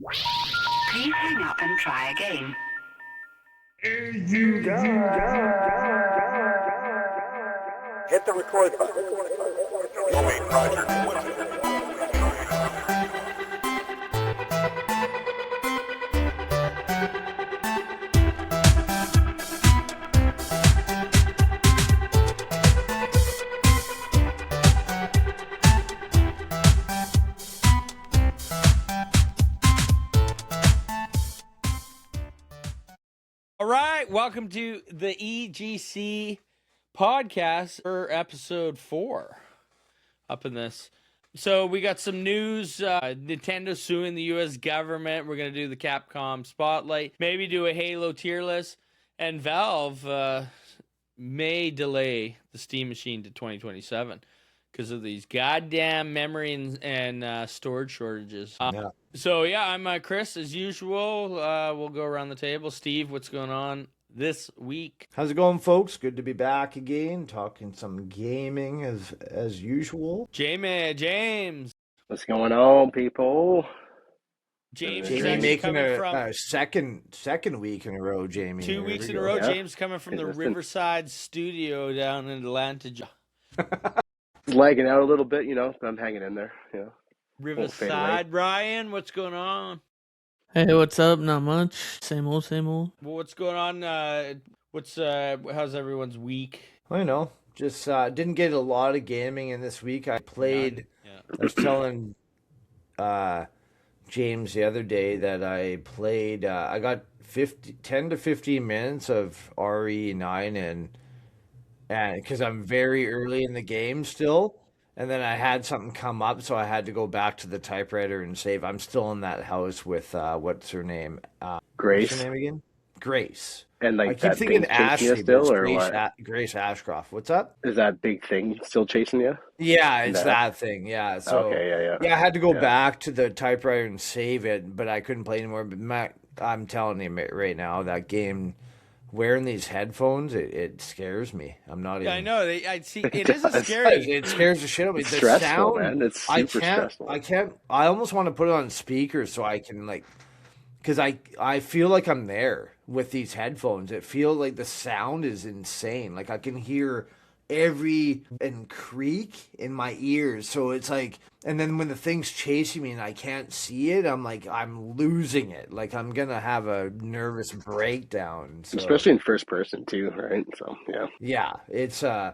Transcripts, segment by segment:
Please hang up and try again. Hit the record button. Oh wait, Roger. All right, welcome to the EGC podcast for episode 4 up in this. So we got some news. Nintendo suing the U.S. government. We're going to do the Capcom Spotlight. Maybe do a Halo tier list. And Valve may delay the Steam Machine to 2027 because of these goddamn memory and storage shortages. So, I'm Chris, as usual. We'll go around the table. Steve, what's going on this week? How's it going, folks? Good to be back again, talking some gaming as usual. James. What's going on, people? James Jamie is actually making coming from a second week in a row, Jamie. 2 There weeks we in a go. row. Yeah. James coming from the Consistent. Riverside studio down in Atlanta. It's lagging out a little bit, but I'm hanging in there. Riverside. Ryan, what's going on? Hey, what's up? Not much. Same old, same old. Well, what's going on? How's everyone's week? Well, just didn't get a lot of gaming in this week. I played. Yeah. I was telling James the other day that I played. I got 10 to 15 minutes of RE9 and because I'm very early in the game still. And then I had something come up, so I had to go back to the typewriter and save. I'm still in that house with what's her name? Grace. What's her name again? Grace. And I like keep that thinking thing chasing Ashley, you but still, it's or Grace, what? Grace Ashcroft. What's up? Is that big thing still chasing you? Yeah, it's No. that thing. Yeah. So Okay, yeah. I had to go Yeah. back to the typewriter and save it, but I couldn't play anymore. But Matt, I'm telling you right now, that game, wearing these headphones, it scares me. I'm not Yeah, I even. know. I see. It is does. scary. It scares the shit out of me. It's The stressful, sound, man. It's I super can't. stressful. I can't. I almost want to put it on speaker so I can because I feel like I'm there with these headphones. It feels like the sound is insane. Like I can hear every and creak in my ears. So it's like, and then when the thing's chasing me and I can't see it, I'm losing it. Like I'm gonna have a nervous breakdown. So. Especially in first person too, right? So Yeah, it's a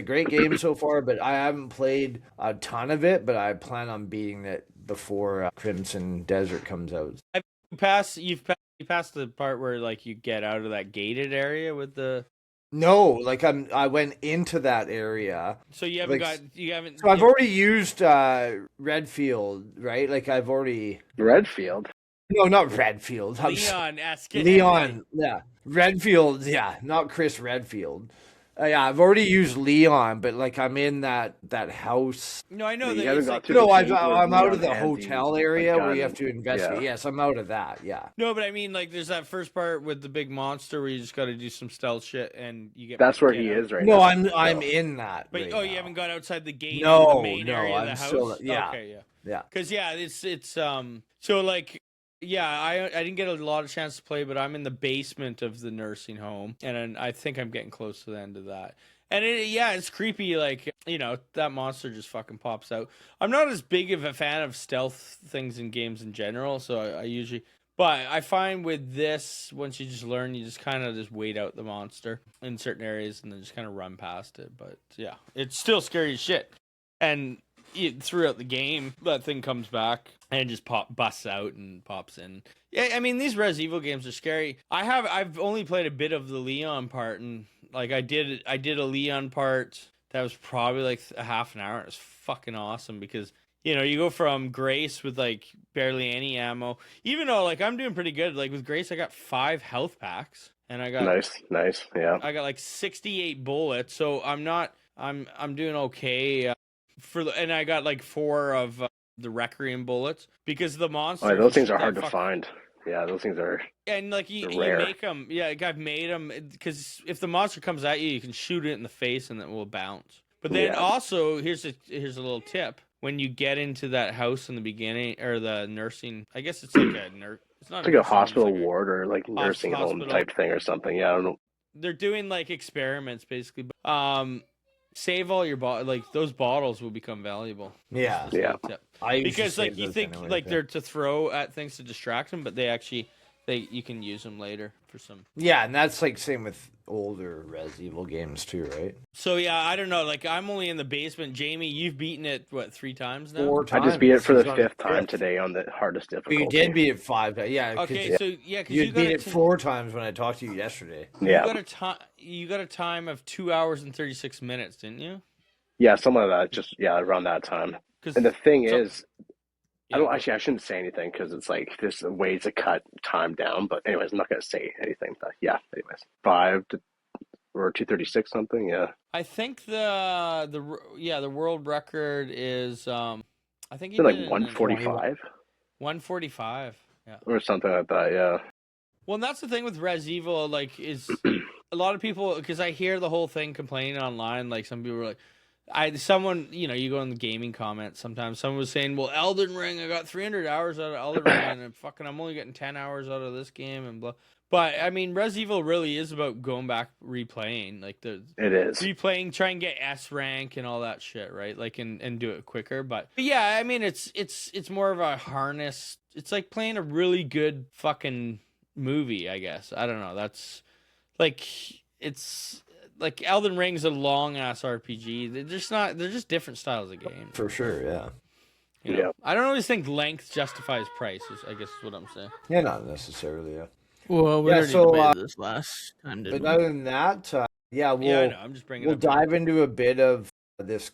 great game so far, but I haven't played a ton of it, but I plan on beating it before Crimson Desert comes out. You've passed the part where like you get out of that gated area with the. No, I went into that area. So you haven't Like, you haven't. So I've already used Redfield, right? Like I've already Redfield. No, not Redfield. Leon Leon, yeah. Redfield, yeah, not Chris Redfield. Yeah, I've already used Leon, but like I'm in that house. No, I know You that. haven't It's got like, to No, the I'm cave where out of Leon the hands hotel you area a where gun you have to investigate. Yeah. Yes, I'm out of that. Yeah. no, but I mean, like, there's that first part with the big monster where you just got to do some stealth shit and you get. That's where get he out. is right No, now. I'm in that. But right you now. haven't got outside the gate. No, in the main no, area of the I'm house. still- yeah. Okay, yeah. Yeah. Because it's so like. Yeah, I didn't get a lot of chance to play, but I'm in the basement of the nursing home, and I think I'm getting close to the end of that. And it's creepy, like, that monster just fucking pops out. I'm not as big of a fan of stealth things in games in general, so I usually... But I find with this, once you just learn, you just kind of just wait out the monster in certain areas and then just kind of run past it. But, yeah, it's still scary as shit. And throughout the game, that thing comes back and just busts out and pops in. Yeah, I mean, these Res Evil games are scary. I've only played a bit of the Leon part, and like I did a Leon part that was probably like a half an hour. It was fucking awesome because you go from Grace with like barely any ammo, even though like I'm doing pretty good. Like with Grace, I got 5 health packs, and I got Nice, yeah. I got like 68 bullets, so I'm doing okay. And I got like 4 of the Requiem bullets because the monster. Oh, those things are hard to find. Yeah, those things are. And like you rare. make them. Yeah, like I've made them because if the monster comes at you, you can shoot it in the face and it will bounce. But then also here's a little tip: when you get into that house in the beginning, or the nursing, I guess it's like a nurse. It's not It's a like a nursing home. It's hospital like a ward or like nursing home hospital. type thing or something. Yeah, I don't know. They're doing like experiments basically. Save all your like those bottles will become valuable. Yeah. Just a Yeah. little tip. I usually Because like save you those think anyway, like yeah. they're to throw at things to distract them, but you can use them later for some. Yeah, and that's like same with older Res Evil games too, right? So yeah, I don't know. Like I'm only in the basement. Jamie, you've beaten it what 3 times now? 4 I times. just beat it for the He's on 5th time fifth. today on the hardest You difficulty. did beat it 5 times. Yeah. Okay, so yeah, because You you beat got it 4 times when I talked to you yesterday. Yeah. You got a time of 2 hours and 36 minutes, didn't you? Yeah, some of that, just, yeah, around that time. 'Cause And the thing so- is, I Yeah, don't actually, I shouldn't say anything because it's like there's ways to cut time down. But anyways, I'm not gonna say anything. But yeah, anyways, 236 something. Yeah, I think the world record is I think it's you been did like it in 145 145. Yeah. or something like that. Yeah, Well, and that's the thing with Res Evil, like, is a lot of people, because I hear the whole thing complaining online, like, some people are like, someone, you go in the gaming comments sometimes, someone was saying, well, Elden Ring, I got 300 hours out of Elden Ring, and I'm only getting 10 hours out of this game, and blah. But, I mean, Res Evil really is about going back, replaying, like, it is. replaying, try and get S rank and all that shit, right? Like, and do it quicker. But yeah, I mean, it's more of a harness. It's like playing a really good fucking movie, I guess. I don't know. That's like, it's like Elden Ring's a long ass RPG. They're just different styles of game. For sure, yeah. Yeah. I don't always think length justifies prices, I guess is what I'm saying. Yeah, not necessarily, yeah. Well, we Yeah, already so, debated this last time, didn't But we? other than that, yeah, Yeah, I know. I'm just bringing we'll it up. dive into a bit of this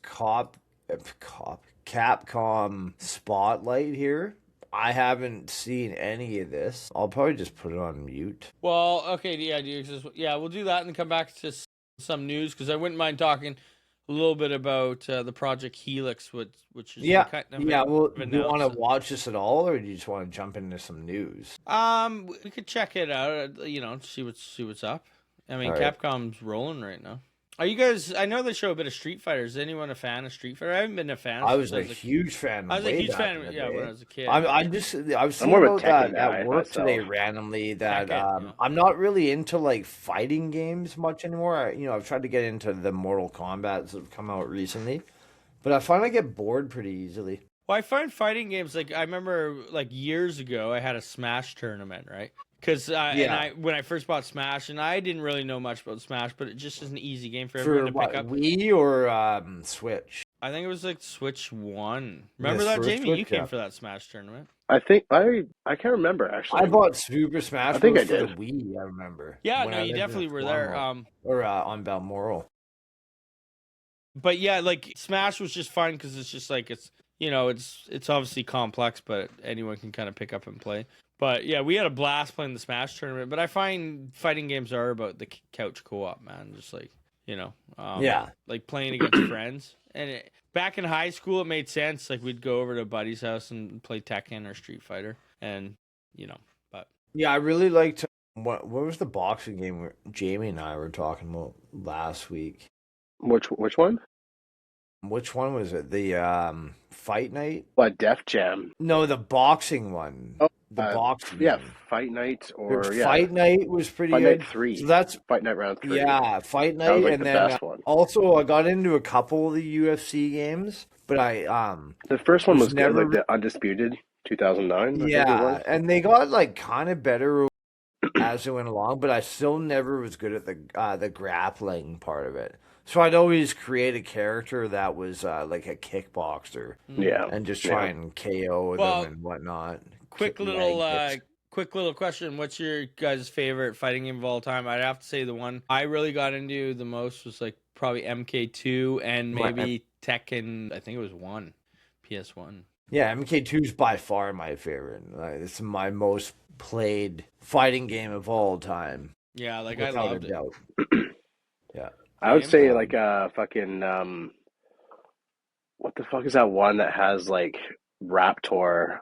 Capcom spotlight here. I haven't seen any of this. I'll probably just put it on mute. Well, okay, yeah, we'll do that and come back to some news, because I wouldn't mind talking a little bit about the Project Helix, which is Yeah, kind of yeah. Well, do you want to announced. watch this at all, or do you just want to jump into some news? We could check it out, see what's up. I mean, All right. Capcom's rolling right now. Are you guys? I know they show a bit of Street Fighter. Is anyone a fan of Street Fighter? I haven't been a fan. I was since a huge fan. I was a way huge back fan. in the Yeah, day. when I was a kid. I was seeing more of a about that Tekken guy at work myself. today randomly. That Tekken, yeah. I'm not really into like fighting games much anymore. I've tried to get into the Mortal Kombat that have come out recently, but I find I get bored pretty easily. Well, I find fighting games, like, I remember like years ago I had a Smash tournament, right? Because when I first bought Smash, and I didn't really know much about Smash, but it just is an easy game for everyone to what, pick up. Wii or Switch? I think it was like Switch 1. Remember Yes, that, for Jamie? Switch, You came yeah. for that Smash tournament. I think I can't remember actually. I bought Super Smash I think Bros. I for did. the Wii. I remember. Yeah, when no, I you lived in definitely were there. Toronto. Or on Balmoral. But yeah, like Smash was just fun because it's just like it's obviously complex, but anyone can kind of pick up and play. But yeah, we had a blast playing the Smash tournament. But I find fighting games are about the couch co-op, man. Just like Yeah. like playing against friends. And back in high school, it made sense. Like we'd go over to a buddy's house and play Tekken or Street Fighter, and but Yeah, I really liked. What was the boxing game where Jamie and I were talking about last week? Which one? Which one was it? The Fight Night? What, Def Jam? No, the boxing one. Oh, The boxing. Yeah, one. Fight Night There's or yeah, Fight Night was pretty Fight good. Night 3. So that's Fight Night round 3. yeah, Fight That was Night, like and the then best one. also I got into a couple of the UFC games, but I The first one was was never- good, like the Undisputed 2009. I think it yeah, was. and they got like kind of better as it went along, but I still never was good at the grappling part of it. So I'd always create a character that was like a kickboxer Yeah, and just yeah. try and KO Well, them and whatnot. quick Kick little leg kicks. quick little question. What's your guys' favorite fighting game of all time? I'd have to say the one I really got into the most was like probably MK2 and maybe Tekken. I think it was 1, PS1. Yeah, MK2 is by far my favorite. It's my most played fighting game of all time. Yeah, like I Without a loved it. doubt. Yeah. I would Same. say like fucking what the fuck is that one that has like Raptor,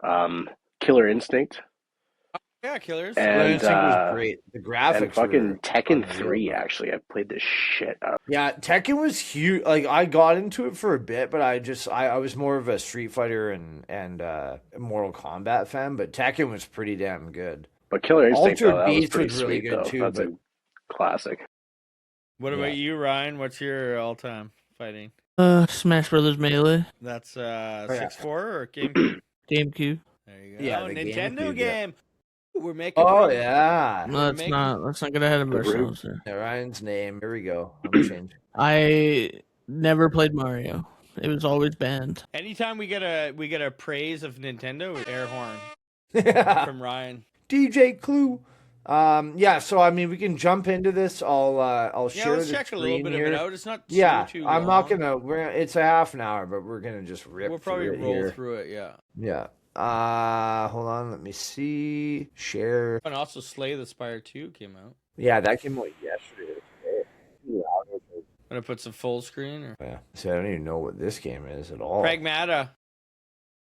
Killer Instinct? Yeah, Killers. And, Instinct was great. The graphics and fucking were Tekken unreal, 3, though. actually. I played the shit out. Yeah, Tekken was huge. Like I got into it for a bit, but I was more of a Street Fighter and Mortal Kombat fan. But Tekken was pretty damn good. But Killer Instinct, Altered though, that was Beast pretty was really sweet, good, though. too, That's but- a classic. What Yeah. about you, Ryan? What's your all-time fighting? Smash Brothers Melee, That's yeah. 64 or GameCube? GameCube. There you go. Yeah, Oh, the Nintendo GameCube, yeah. game. We're making. Oh yeah. Let's making- not get ahead of The ourselves here. Yeah, Ryan's name. Here we go. I'm changing. I never played Mario. It was always banned. Anytime we get a praise of Nintendo, air horn Yeah. from Ryan. DJ Clue. Yeah. So I mean, we can jump into this. I'll Yeah, share let's the check a little screen bit here. of it out. It's not Yeah, too I'm not long. gonna. It's a half an hour, but we're gonna just rip. We'll probably through it roll here. through it. Yeah. Yeah. Hold on. Let me see. Share. And also, Slay the Spire 2 came out. Yeah, that came out yesterday. Gonna put some full screen or Yeah. So I don't even know what this game is at all. Pragmata.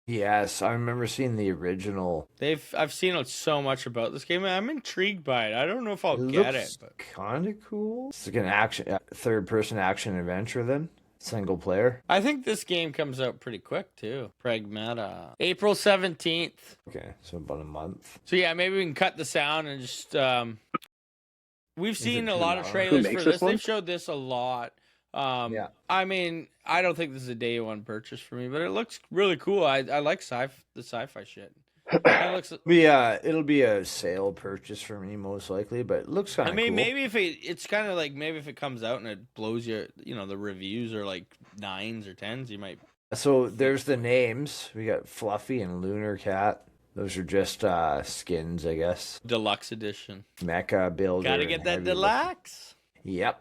Yes, I remember seeing the original. I've seen so much about this game. I'm intrigued by it. I don't know if I'll get it, but Kind of cool. It's like an third-person action adventure. Then single player. I think this game comes out pretty quick too. Pragmata. April 17th. Okay, so about a month. So yeah, maybe we can cut the sound and just we've seen it a too lot of long? trailers Who makes for this this. one? They've showed this a lot. Yeah. I mean, I don't think this is a day one purchase for me, but it looks really cool. I like the sci-fi shit. It looks Yeah, it'll be a sale purchase for me most likely, but it looks kind I of mean, cool. maybe if it's kind of like maybe if it comes out and it blows you, the reviews are like 9s or 10s, you might. So there's the names. We got Fluffy and Lunar Cat. Those are just skins, I guess. Deluxe edition. Mecha builder. Gotta and get that heavy deluxe. lift- Yep.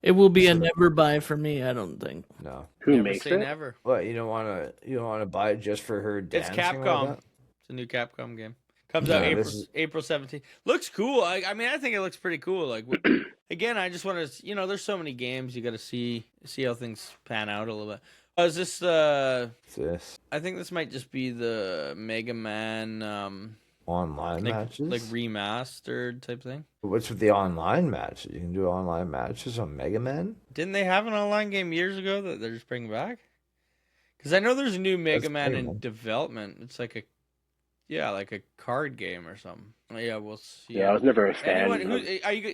It will be a never buy for me, I don't think. No. Who Never makes say it? never. What, you don't wanna buy it just for her It's dancing like Capcom. that? It's a new Capcom game. Comes Yeah, out this is- April 17th. Looks cool. I mean, I think it looks pretty cool. Like, again, I just want to, there's so many games you got to see how things pan out a little bit. Is this What's this? I think this might just be the Mega Man, Online matches? like remastered type thing. What's with the online matches? You can do online matches on Mega Man? Didn't they have an online game years ago that they're just bringing back? Because I know there's a new Mega Man pretty in cool. development. It's like a card game or something. Yeah, we'll see. Yeah, I was never a fan. Anyone who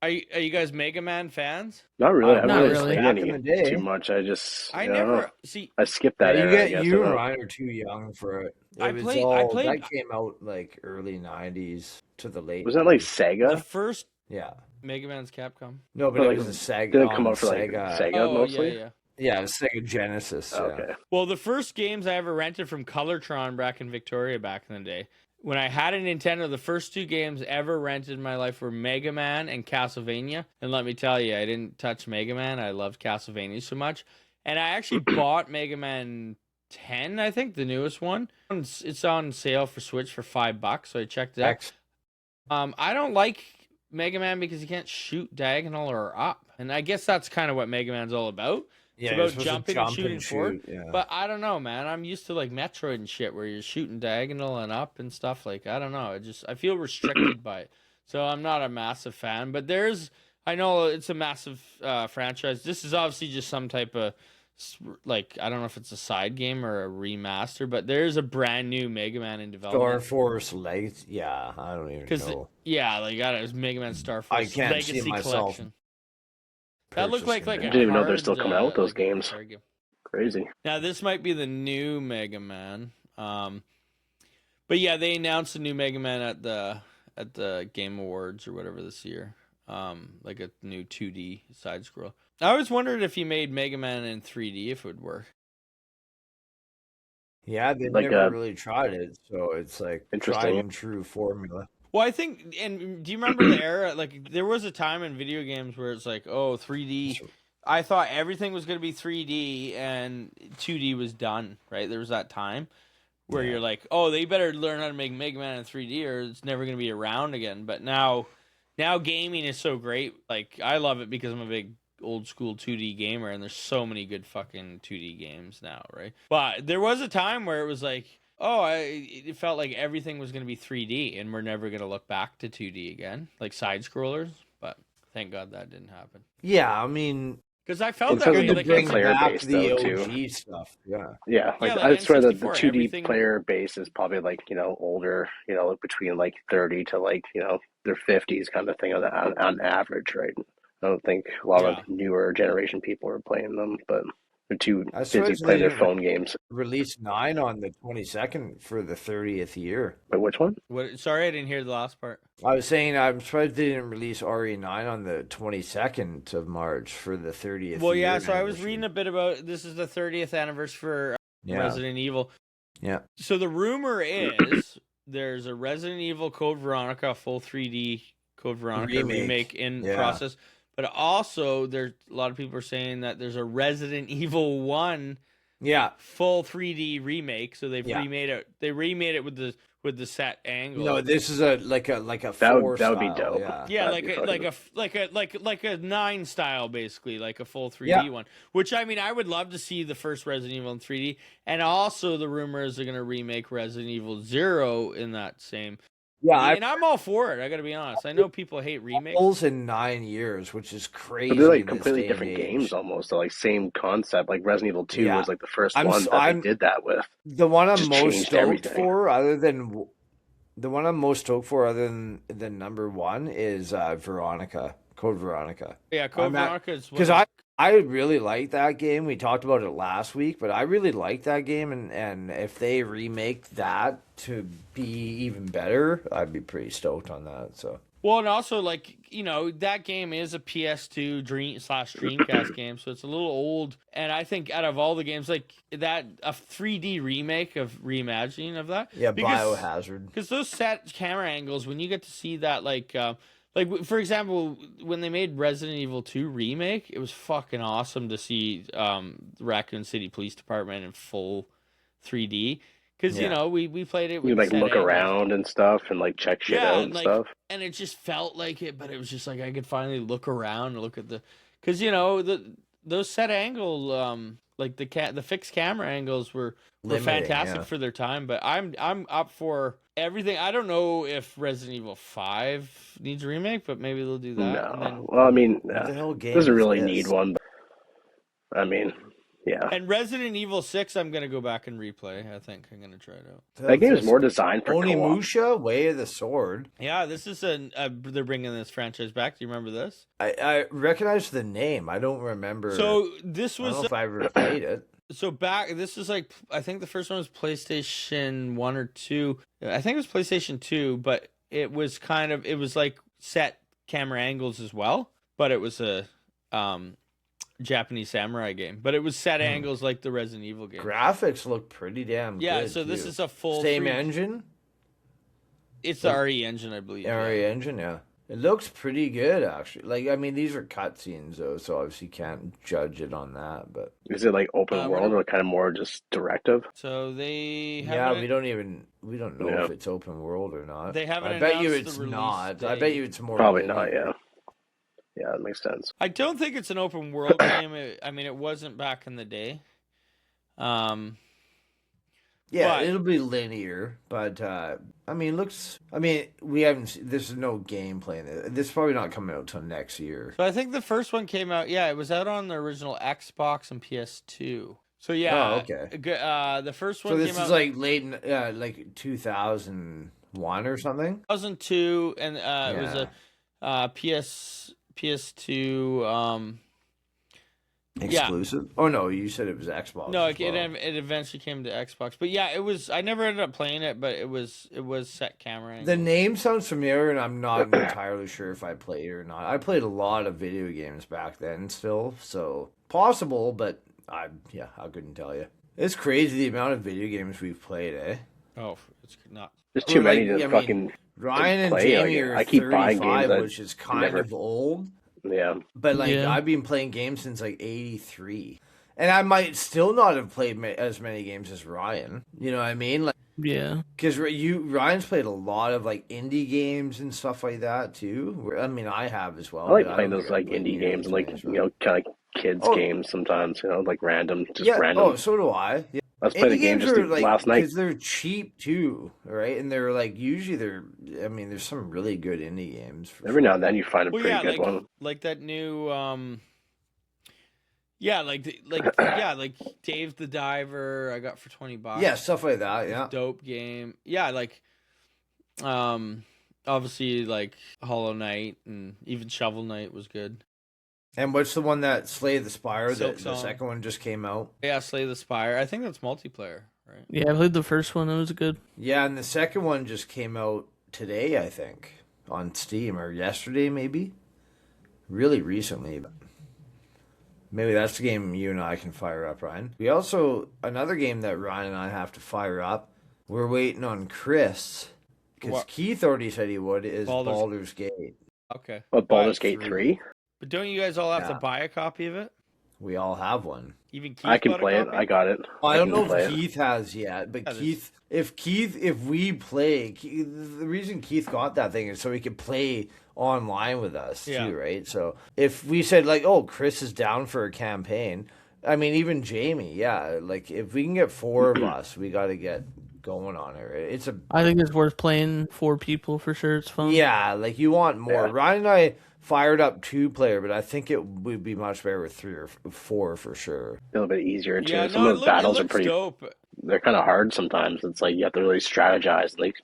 are you guys Mega Man fans? Not really. I haven't Not really really. played Back any in the day. too much. I just I don't know. never see. I skipped that Yeah, era. I guess. you I and don't know. Ryan are too young for it. I It was played- all, that came out like early 90s to the late Was that like 90s. The Sega? first Yeah. Mega Man's Capcom. No, but But, it like, was a Sega. Did it come on out for like Sega. Sega Oh mostly? yeah. Yeah, it was Sega Genesis. Yeah. Okay. Well, the first games I ever rented from Colortron back in Victoria back in the day. When I had a Nintendo, the first 2 games ever rented in my life were Mega Man and Castlevania. And let me tell you, I didn't touch Mega Man. I loved Castlevania so much. And I actually bought Mega Man 10, I think, the newest one. It's on sale for Switch for $5, so I checked it out. X. I don't like Mega Man because you can't shoot diagonal or up. And I guess that's kind of what Mega Man's all about. Yeah, about you're supposed to jumping and jump shooting forward. Yeah. But I don't know, man. I'm used to like Metroid and shit where you're shooting diagonal and up and stuff. Like, I don't know. I feel restricted by it. So I'm not a massive fan. But I know it's a massive franchise. This is obviously just some type of, like, I don't know if it's a side game or a remaster, but there's a brand new Mega Man in Star development. Force Legacy. Yeah, I don't even Because, know. yeah, like, it was Mega Man Star Force I can't see Legacy myself Collection. That looked like purchasing a I didn't even know they're hard, still coming out with those like a games. card game. Crazy. Now this might be the new Mega Man, but yeah, they announced a new Mega Man at the Game Awards or whatever this year, like a new 2D side scroll. I always wondered if you made Mega Man in 3D if it would work. Yeah, they Like never a- really tried it, so it's like Interesting. tried and true formula. Well, I think, and do you remember the era? Like there was a time in video games where it's like, oh, 3D. I thought everything was going to be 3D and 2D was done, right? There was that time where Yeah. you're like, oh, they better learn how to make Mega Man in 3D or it's never going to be around again. But now gaming is so great. Like, I love it because I'm a big old school 2D gamer and there's so many good fucking 2D games now, right? But there was a time where it was like, it felt like everything was going to be 3D and we're never going to look back to 2D again, like side scrollers. But thank God that didn't happen. Yeah, I mean, Because I felt It's that good way. to Like bring it's player back base, the though, OG too. stuff. Yeah. Yeah, like, like I swear that the N64, 2D everything. player base is probably like, older, between like 30 to like, their 50s kind of thing on average, right? I don't think a lot of Yeah. newer generation people are playing them, but they're too I busy suppose they playing their didn't phone games. release 9 on the 22nd for the 30th year. But which one? What? Sorry, I didn't hear the last part. I was saying I'm surprised they didn't release RE9 on the 22nd of March for the 30th Well, year yeah. So I was anniversary. reading a bit about this is the 30th anniversary for Yeah. Resident Evil. Yeah. So the rumor is there's a Resident Evil Code Veronica full 3D Code Veronica remake in Yeah. process, but also there's a lot of people are saying that there's a Resident Evil 1 Yeah. full 3D remake. So they've Yeah. remade it. They remade it with the set angle. No, this is like a That 4 would be style, dope. Yeah. Yeah, That'd be like a 9 style, basically, like a full 3D Yeah. one. Which I mean, I would love to see the first Resident Evil in 3D, and also the rumors are going to remake Resident Evil 0 in that same. Yeah, And I'm all for it. I got to be honest. I know people hate remakes. I've in 9 years, which is crazy. But they're like in this completely day and different age. games almost. They're like same concept. Like Resident Evil 2 Yeah. was like the first I'm one s- that I'm- they did that with. The one I'm Just most changed stoked everything. for, other than the one I'm most stoked for, other than number one, is Veronica, Code Veronica. Yeah, Code I'm at- Veronica is Because I really like that game. We talked about it last week, but I really like that game, and if they remake that to be even better, I'd be pretty stoked on that. So Well, and also like that game is a PS2 Dreamcast game, so it's a little old. And I think out of all the games, like that, a 3D remake of reimagining of that, yeah, because, Biohazard. because those set camera angles, when you get to see that, like for example, when they made Resident Evil 2 remake, it was fucking awesome to see Raccoon City Police Department in full 3D. Because Yeah. we played it. With You the like set look angles. around and stuff and like check shit Yeah, out and, and like, stuff. And it just felt like it, but it was just like I could finally look around and look at because those set angle like the fixed camera angles were Limiting, fantastic yeah. for their time. But I'm up for everything. I don't know if Resident Evil 5 needs a remake, but maybe they'll do that. No. And then, Well, I mean, What the hell game doesn't is really this? need one. But, I mean, yeah. and Resident Evil 6, I'm gonna go back and replay. I think I'm gonna try it out. That game is more designed for co-op. Onimusha, Way of the Sword. Yeah, this is they're bringing this franchise back. Do you remember this? I recognize the name. I don't remember. So this I don't was know if I ever played it. So this is like, I think the first one was PlayStation 1 or 2. I think it was PlayStation 2, but it was like set camera angles as well, but it was a Japanese samurai game, but it was set angles like the Resident Evil game. Graphics look pretty damn Yeah, good. so this too. is a full same 3D engine. It's the RE engine, I believe. RE engine, yeah. It looks pretty good, actually. Like, I mean, these are cutscenes, though, so obviously can't judge it on that. But Is it like open world or kind of more just directive? So they have yeah, we don't know Yeah. if it's open world or not. They haven't I bet you announced it's the release not. I date. bet you it's more. Probably linear. not, yeah. Yeah, that makes sense. I don't think it's an open world game. I mean, it wasn't back in the day. Yeah, But- it'll be linear, but I mean, looks. I mean, we haven't. This is no gameplay in it. This is probably not coming out till next year. So I think the first one came out. Yeah, it was out on the original Xbox and PS2. So yeah. Oh, okay. The first one So came this out is like late, like 2001 or something. 2002, and it was a PS2. Exclusive? Oh no, you said it was Xbox. No, as well. it eventually came to Xbox. But yeah, it was. I never ended up playing it, but it was set camera. The angle. name sounds familiar, and I'm not entirely sure if I played it or not. I played a lot of video games back then, still, so possible, but I couldn't tell you. It's crazy the amount of video games we've played, eh? Oh, it's not. There's too Well, many like, to I mean, fucking Ryan and play, Jamie like, are I keep buying 35, games which is kind never- of old. yeah. But like Yeah. I've been playing games since like '83, and I might still not have played as many games as Ryan. You know what I mean? Like, Yeah. because Ryan's played a lot of like indie games and stuff like that too. I mean, I have as well. I like but playing don't those think I've like played indie nearly games as and like, many as Ryan. kind of kids Oh. games sometimes, like random, just Yeah. random. Oh, so do I. Yeah. I was playing a Indie game games just are like last night. because they're cheap too, right? And they're like usually they're. I mean, there's some really good indie games. For Every sure. now and then you find a Well, pretty yeah, good one. like that new yeah, like Dave the Diver I got for $20. Yeah, stuff like that. Yeah. Dope game. Yeah, like obviously like Hollow Knight and even Shovel Knight was good. And what's the one that Slay the Spire? Silk The Song. second one just came out. Yeah, Slay the Spire. I think that's multiplayer, right? Yeah, I played the first one. It was good. Yeah, and the second one just came out today, I think, on Steam or yesterday, maybe. Really recently. Maybe that's the game you and I can fire up, Ryan. We also another game that Ryan and I have to fire up. We're waiting on Chris because What? Keith already said he would. Is Baldur's- Baldur's Gate? Okay. But Baldur's Right, Gate 3? But don't you guys all have to Yeah. buy a copy of it? We all have one. Even Keith I can bought a play it. copy? I got it. I don't can know play if it. Keith has yet, but Yeah, there's- if we play, the reason Keith got that thing is so he could play online with us Yeah. too, right? So if we said like, oh, Chris is down for a campaign, I mean, even Jamie, yeah, like if we can get 4 of us, we got to get going on it. Right? It's a I think it's worth playing 4 people for sure. It's fun. yeah, like you want more. Yeah. Ryan and I fired up 2-player, but I think it would be much better with 3 or 4 for sure. A little bit easier too. Yeah, Some no, of those battles it are looks pretty. dope. They're kind of hard sometimes. It's like you have to really strategize and like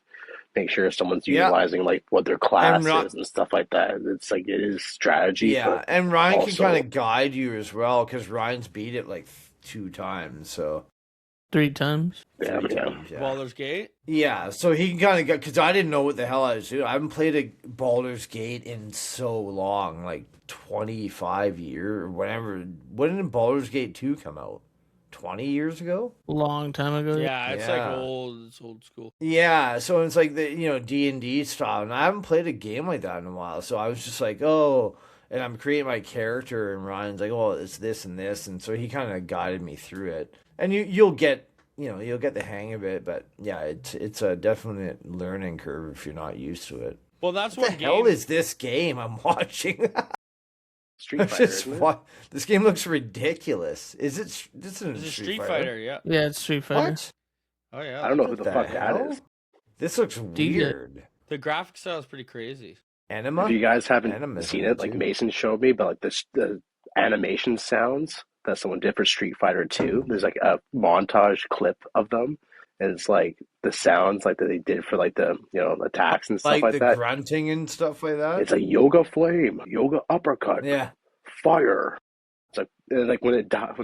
make sure someone's Yeah. utilizing like what their class Ro- is and stuff like that. It's like it is strategy. Yeah, but and Ryan can also- kind of guide you as well because Ryan's beat it like 2 times, so 3 times. yeah, 3 yeah. times, yeah. Baldur's Gate. Yeah, so he can kind of get because I didn't know what the hell I was doing. I haven't played a Baldur's Gate in so long, like 25 years or whatever. When did Baldur's Gate 2 come out? 20 years ago? Long time ago. Yeah, it's Yeah. like old. It's old school. Yeah, so it's like the D&D style, and I haven't played a game like that in a while. So I was just like, oh, and I'm creating my character, and Ryan's like, oh, it's this and this, and so he kind of guided me through it. And you'll get the hang of it, but yeah, it's a definite learning curve if you're not used to it. Well, that's What what the hell game is this game I'm watching? Street I'm Fighter, just isn't it? this game looks ridiculous. Is it? This isn't It's a Street Street Fighter. Yeah. Yeah, it's Street Fighter. What? Oh yeah. I don't know who What the the fuck hell? that is. This looks DJ. weird. The graphic style is pretty crazy. Enema? If you guys haven't Anima's seen in it, like too. Mason showed me, but like the animation sounds that someone did for Street Fighter 2, there's like a montage clip of them, and it's like the sounds like that they did for like the attacks and stuff like like the that. grunting and stuff like that. It's a yoga flame, yoga uppercut, Yeah. fire. It's like when they dive,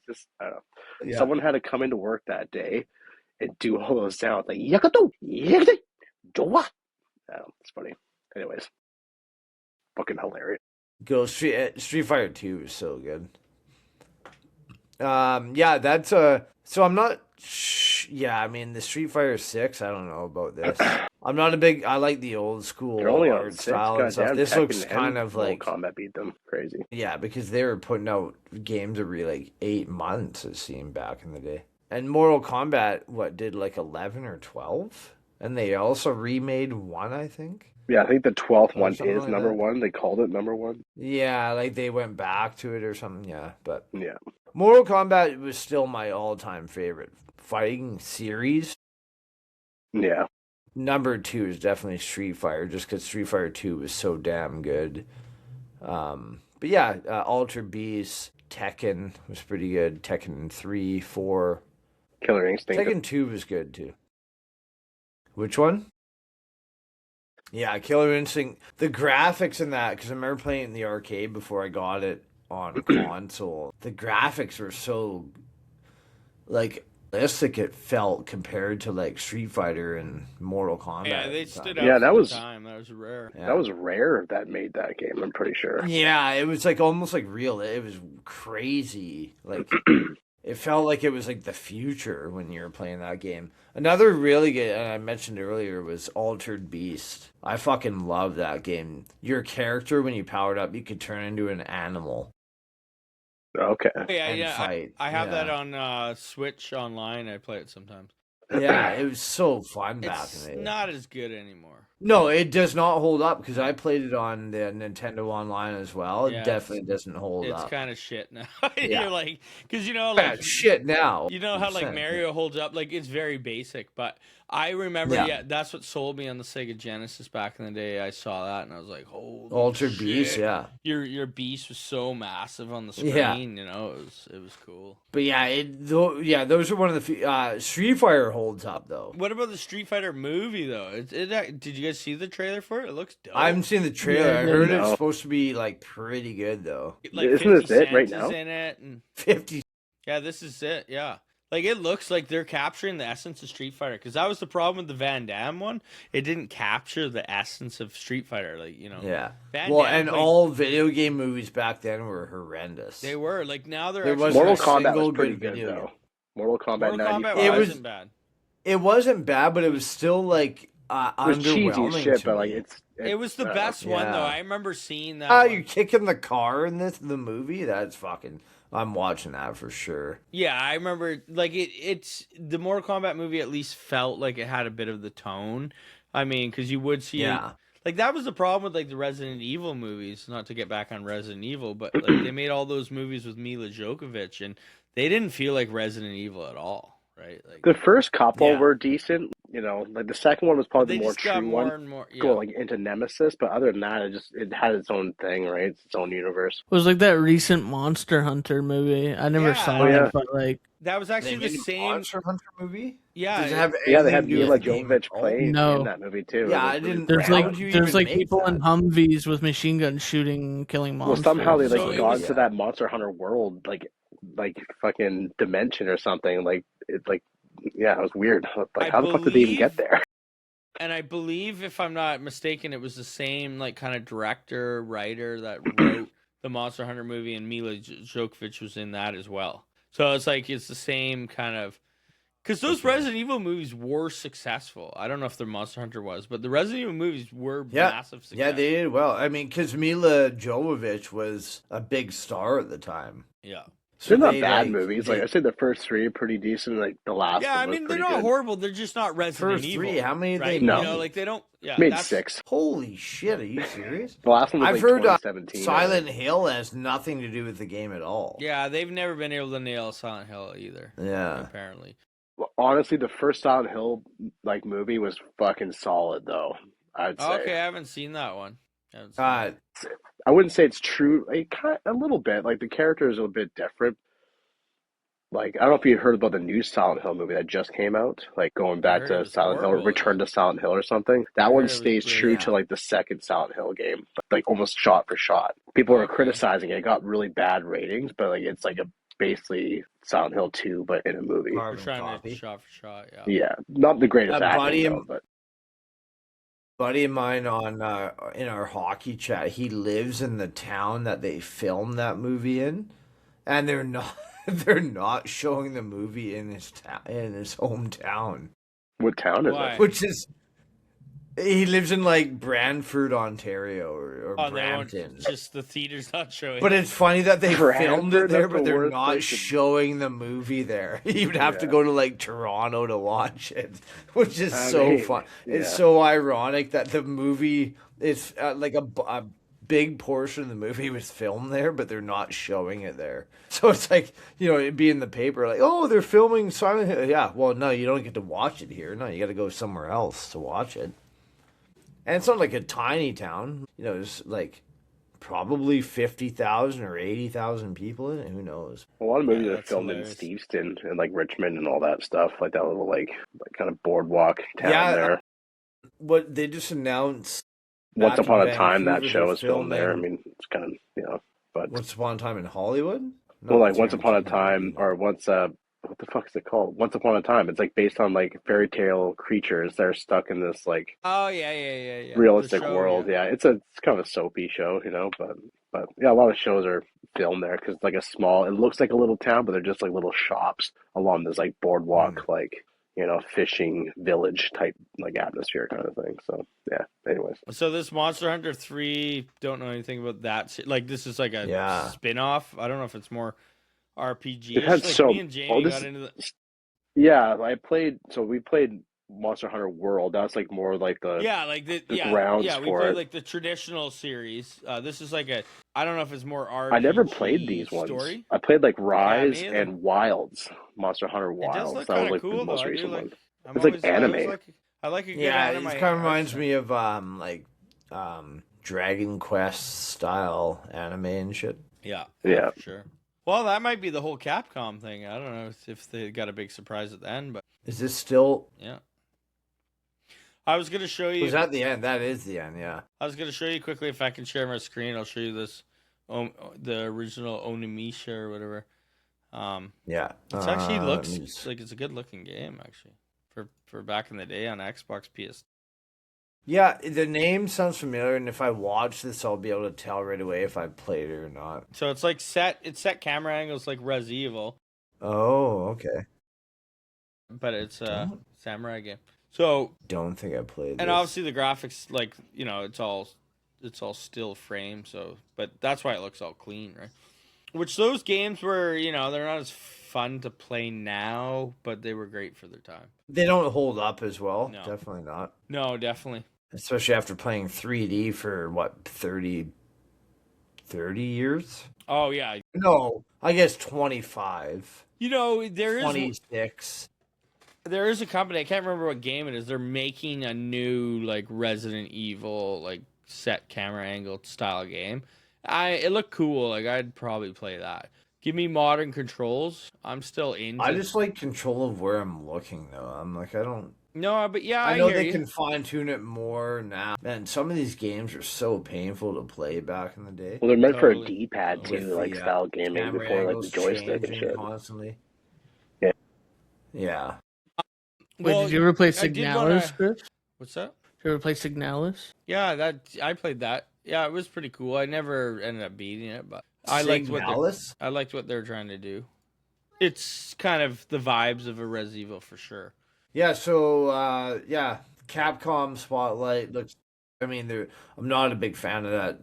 just I don't know. Yeah. Someone had to come into work that day and do all those sounds like yakatu, yakatu, joa. I don't know, it's funny. Anyways, fucking hilarious. Go Street Fighter 2 is so good. Yeah, that's so I'm not yeah, I mean the Street Fighter 6, I don't know about this. I'm not a big I like the old school They're only on art 6. style and stuff. Goddamn, This Tekken looks and kind of Mortal like Kombat beat them. Crazy. yeah, because they were putting out games every like 8 months it seemed back in the day. And Mortal Kombat did like 11 or 12? And they also remade 1, I think. Yeah, I think the 12th Or one something is like number that. 1. They called it number 1. Yeah, like they went back to it or something, yeah. But Yeah. Mortal Kombat was still my all-time favorite fighting series. Yeah. Number 2 is definitely Street Fighter, just because Street Fighter 2 was so damn good. But yeah, Altered Beast, Tekken was pretty good. Tekken 3, 4. Killer Instinct. Tekken 2 was good too. Which one? Yeah, Killer Instinct. The graphics in that, because I remember playing it in the arcade before I got it on a console. The graphics were so like realistic it felt compared to like Street Fighter and Mortal Kombat. Yeah, they at the stood time. out. Yeah, for that the was- time. That was rare. Yeah. That was rare that made that game, I'm pretty sure. Yeah, it was like almost like real. It was crazy. Like it felt like it was like the future when you were playing that game. Another really good, and I mentioned earlier, was Altered Beast. I fucking love that game. Your character, when you powered up, you could turn into an animal Okay. Yeah, and yeah. fight. I have Yeah. that on Switch online. I play it sometimes. Yeah, it was so fun back It's in the day. not as good anymore. No, it does not hold up because I played it on the Nintendo Online as well. It Yeah, definitely doesn't hold it's up. kind of shit now. Yeah. You're like, because Yeah, shit now. you know how like 100%. Mario holds up, like it's very basic. But I remember, Yeah. yeah, that's what sold me on the Sega Genesis back in the day. I saw that and I was like, holy Altered shit. Beast, yeah. Your beast was so massive on the Yeah. screen, you know, it was cool. But yeah, those are one of the Street Fighter holds up though. What about the Street Fighter movie though? Did you guys see the trailer for it? It looks dope. I haven't seen the trailer. Yeah, I heard no. it's supposed to be like pretty good though. Like Isn't 50 this it right Cent now? is in it, and 50. yeah, this is it. Yeah. Like it looks like they're capturing the essence of Street Fighter because that was the problem with the Van Damme one. It didn't capture the essence of Street Fighter, like you know. Yeah. Van Well, Damme and played- all video game movies back then were horrendous. they were like now they're There actually wasn't Mortal a Kombat single was pretty good good video though. game. Mortal Kombat Mortal 95. Kombat It was- wasn't bad. It wasn't bad, but it was still like It was cheesy underwhelming as shit, to but like me. It was the best one yeah. though. I remember seeing that. Oh, one. you're kicking the car in the movie? That's fucking. I'm watching that for sure. Yeah, I remember like it's the Mortal Kombat movie at least felt like it had a bit of the tone. I mean, because you would see Yeah. like that was the problem with like the Resident Evil movies. Not to get back on Resident Evil, but like they made all those movies with Mila Djokovic, and they didn't feel like Resident Evil at all, right? Like The first couple Yeah. were decent, you know. Like the second one was probably they the more just got true more one. and more. Yeah. Go like into Nemesis, but other than that, it had its own thing, right? It's own universe. It was like that recent Monster Hunter movie. I never Yeah. saw Oh, it, yeah. but like, That was actually the They made a same. Monster Hunter movie? Yeah, Does it have Yeah, they anything had to do Mila with the game at Jovovich all? playing No. in that movie too. Yeah, It I was didn't- there's How like would you there's even like make people that? in Humvees with machine guns shooting, killing Well, monsters. somehow they like So it got was- to that Monster Hunter world, like fucking dimension or something. Like it's like, yeah, it was weird. Like I how the fuck did they even believe- get there? and I believe, if I'm not mistaken, it was the same like kind of director, writer that wrote the Monster Hunter movie, and Mila Djokovic was in that as well. So it's like it's the same kind of because those Resident Evil movies were successful. I don't know if the Monster Hunter was, but the Resident Evil movies were Yeah. massive success. Yeah, they did well. I mean, because Mila Jovovich was a big star at the time. Yeah. So They're not they, bad like, movies. they- Like I said, the first three are pretty decent. Like the last Yeah, one I was mean they're pretty not good. horrible. They're just not Resident First Evil. three, how many did right? they No. You make? know, like they don't. Yeah, Made that's, 6. Holy shit, are you serious? The last one was I've like heard 2017. Silent Hill has nothing to do with the game at all. Yeah, they've never been able to nail Silent Hill either. Yeah. Apparently. Well, honestly, the first Silent Hill like movie was fucking solid, though. I'd say. Okay, I haven't seen that one. Haven't seen Uh, I wouldn't say it's true. Like, a little bit. Like the characters are a bit different. Like I don't know if you heard about the new Silent Hill movie that just came out. Like going back heard it to was Silent Hill, horrible, Return yeah. to Silent Hill or something. I That heard one it was stays pretty- true yeah. to like the second Silent Hill game, like almost shot for shot. People were Okay. criticizing it. It got really bad ratings, but like it's like a basically Silent Hill 2, but in a movie. We're carbon trying copy. to shot for shot. Yeah. Yeah, not the greatest A acting buddy though, of- but buddy of mine on in our hockey chat, he lives in the town that they filmed that movie in, and they're not they're not showing the movie in his hometown, what town is Why? it? which is he lives in like Brantford, Ontario, or Oh, they won't, Brampton. just the theater's not showing. But it's funny that they filmed it Brantford, there, that's but the they're worst not place to- showing the movie there. You'd have to Yeah. go to like Toronto to watch it, which is I so mean, fun. It's yeah. so ironic that the movie is like a big portion of the movie was filmed there, but they're not showing it there. So it's like, you know, it'd be in the paper like, oh, they're filming Silent Hill. Yeah, well, no, you don't get to watch it here. No, you got to go somewhere else to watch it. And it's not like a tiny town. You know, it's like probably 50,000 or 80,000 people in it. Who knows? A lot of movies Yeah, are that's filmed hilarious. in Steveston and like Richmond and all that stuff, like that little like kind of boardwalk town Yeah, there. What they just announced. Once back Upon in a Time, that Vancouver, show they're was filmed there. I filming- mean, it's kind of, you know, but Once Upon a Time in Hollywood? well, like Not Once Upon a Tarantino. Time or what the fuck is it called? Once Upon a Time. It's like based on like fairy tale creatures that are stuck in this like Oh yeah. realistic The show, world. Yeah, it's kind of a soapy show, you know, but yeah, a lot of shows are filmed there because it's like a small. It looks like a little town, but they're just like little shops along this like boardwalk, like you know, fishing village type like atmosphere kind of thing. So yeah. Anyways, So this Monster Hunter 3, don't know anything about that. Like this is like a Yeah. spin-off. I don't know if it's more RPG. It had like so- me and Jamie oh, this got is- into the yeah, I played. So we played Monster Hunter World. That's like more like the Yeah, like the grounds yeah, we for played it. like the traditional series. This is like a I don't know if it's more I never played RPG these ones. story. I played like Yeah, Rise me either. and Wilds, Monster Hunter It does Wilds. look That was kind of like the cool though. most I do recent like. one. It's like I always anime. I like a good Yeah, anime. it kind of art reminds style. me of Dragon Quest style anime and shit. Yeah, Yeah. for sure. Well, that might be the whole Capcom thing. I don't know if they got a big surprise at the end, but Is this still? yeah. I was gonna show Was you. that the end? That is the end. Yeah. I was gonna show you quickly if I can share my screen. I'll show you this, the original Onimusha or whatever. Yeah. It's actually let looks me just- like it's a good looking game actually for back in the day on Xbox PS. Yeah, the name sounds familiar, and if I watch this, I'll be able to tell right away if I played it or not. So it's like set camera angles like Res Evil, Oh, okay. but it's a Don't- samurai game. So Don't think I played. and this. obviously the graphics, like it's all still frame. So but that's why it looks all clean, right? Which those games were, they're not as fun to play now, but they were great for their time. They don't hold up as well. No. Definitely not. No, definitely. Especially after playing 3D for what 30 years? Oh yeah. No, I guess 25, There is 26. there is a company, I can't remember what game it is. They're making a new like Resident Evil like set camera angle style game. It looked cool. Like I'd probably play that. Give me modern controls. I'm still into. I just like control of where I'm looking though. I'm like I don't. No, but yeah, I I know hear they you. can fine tune it more now. Man, some of these games are so painful to play back in the day. Well, they're meant for a Totally. D-pad With too, like style gaming Camera before like the angles joystick and changing shit. constantly. Yeah. Yeah. Wait, Well, did you ever play I did Signalis, wanna- Chris? What's that? Did you ever play Signalis? Yeah, that I played that. Yeah, it was pretty cool. I never ended up beating it, but I liked Signalis? I liked what they're trying to do. It's kind of the vibes of a Res Evil for sure. Yeah, so yeah, Capcom Spotlight looks. I mean, I'm not a big fan of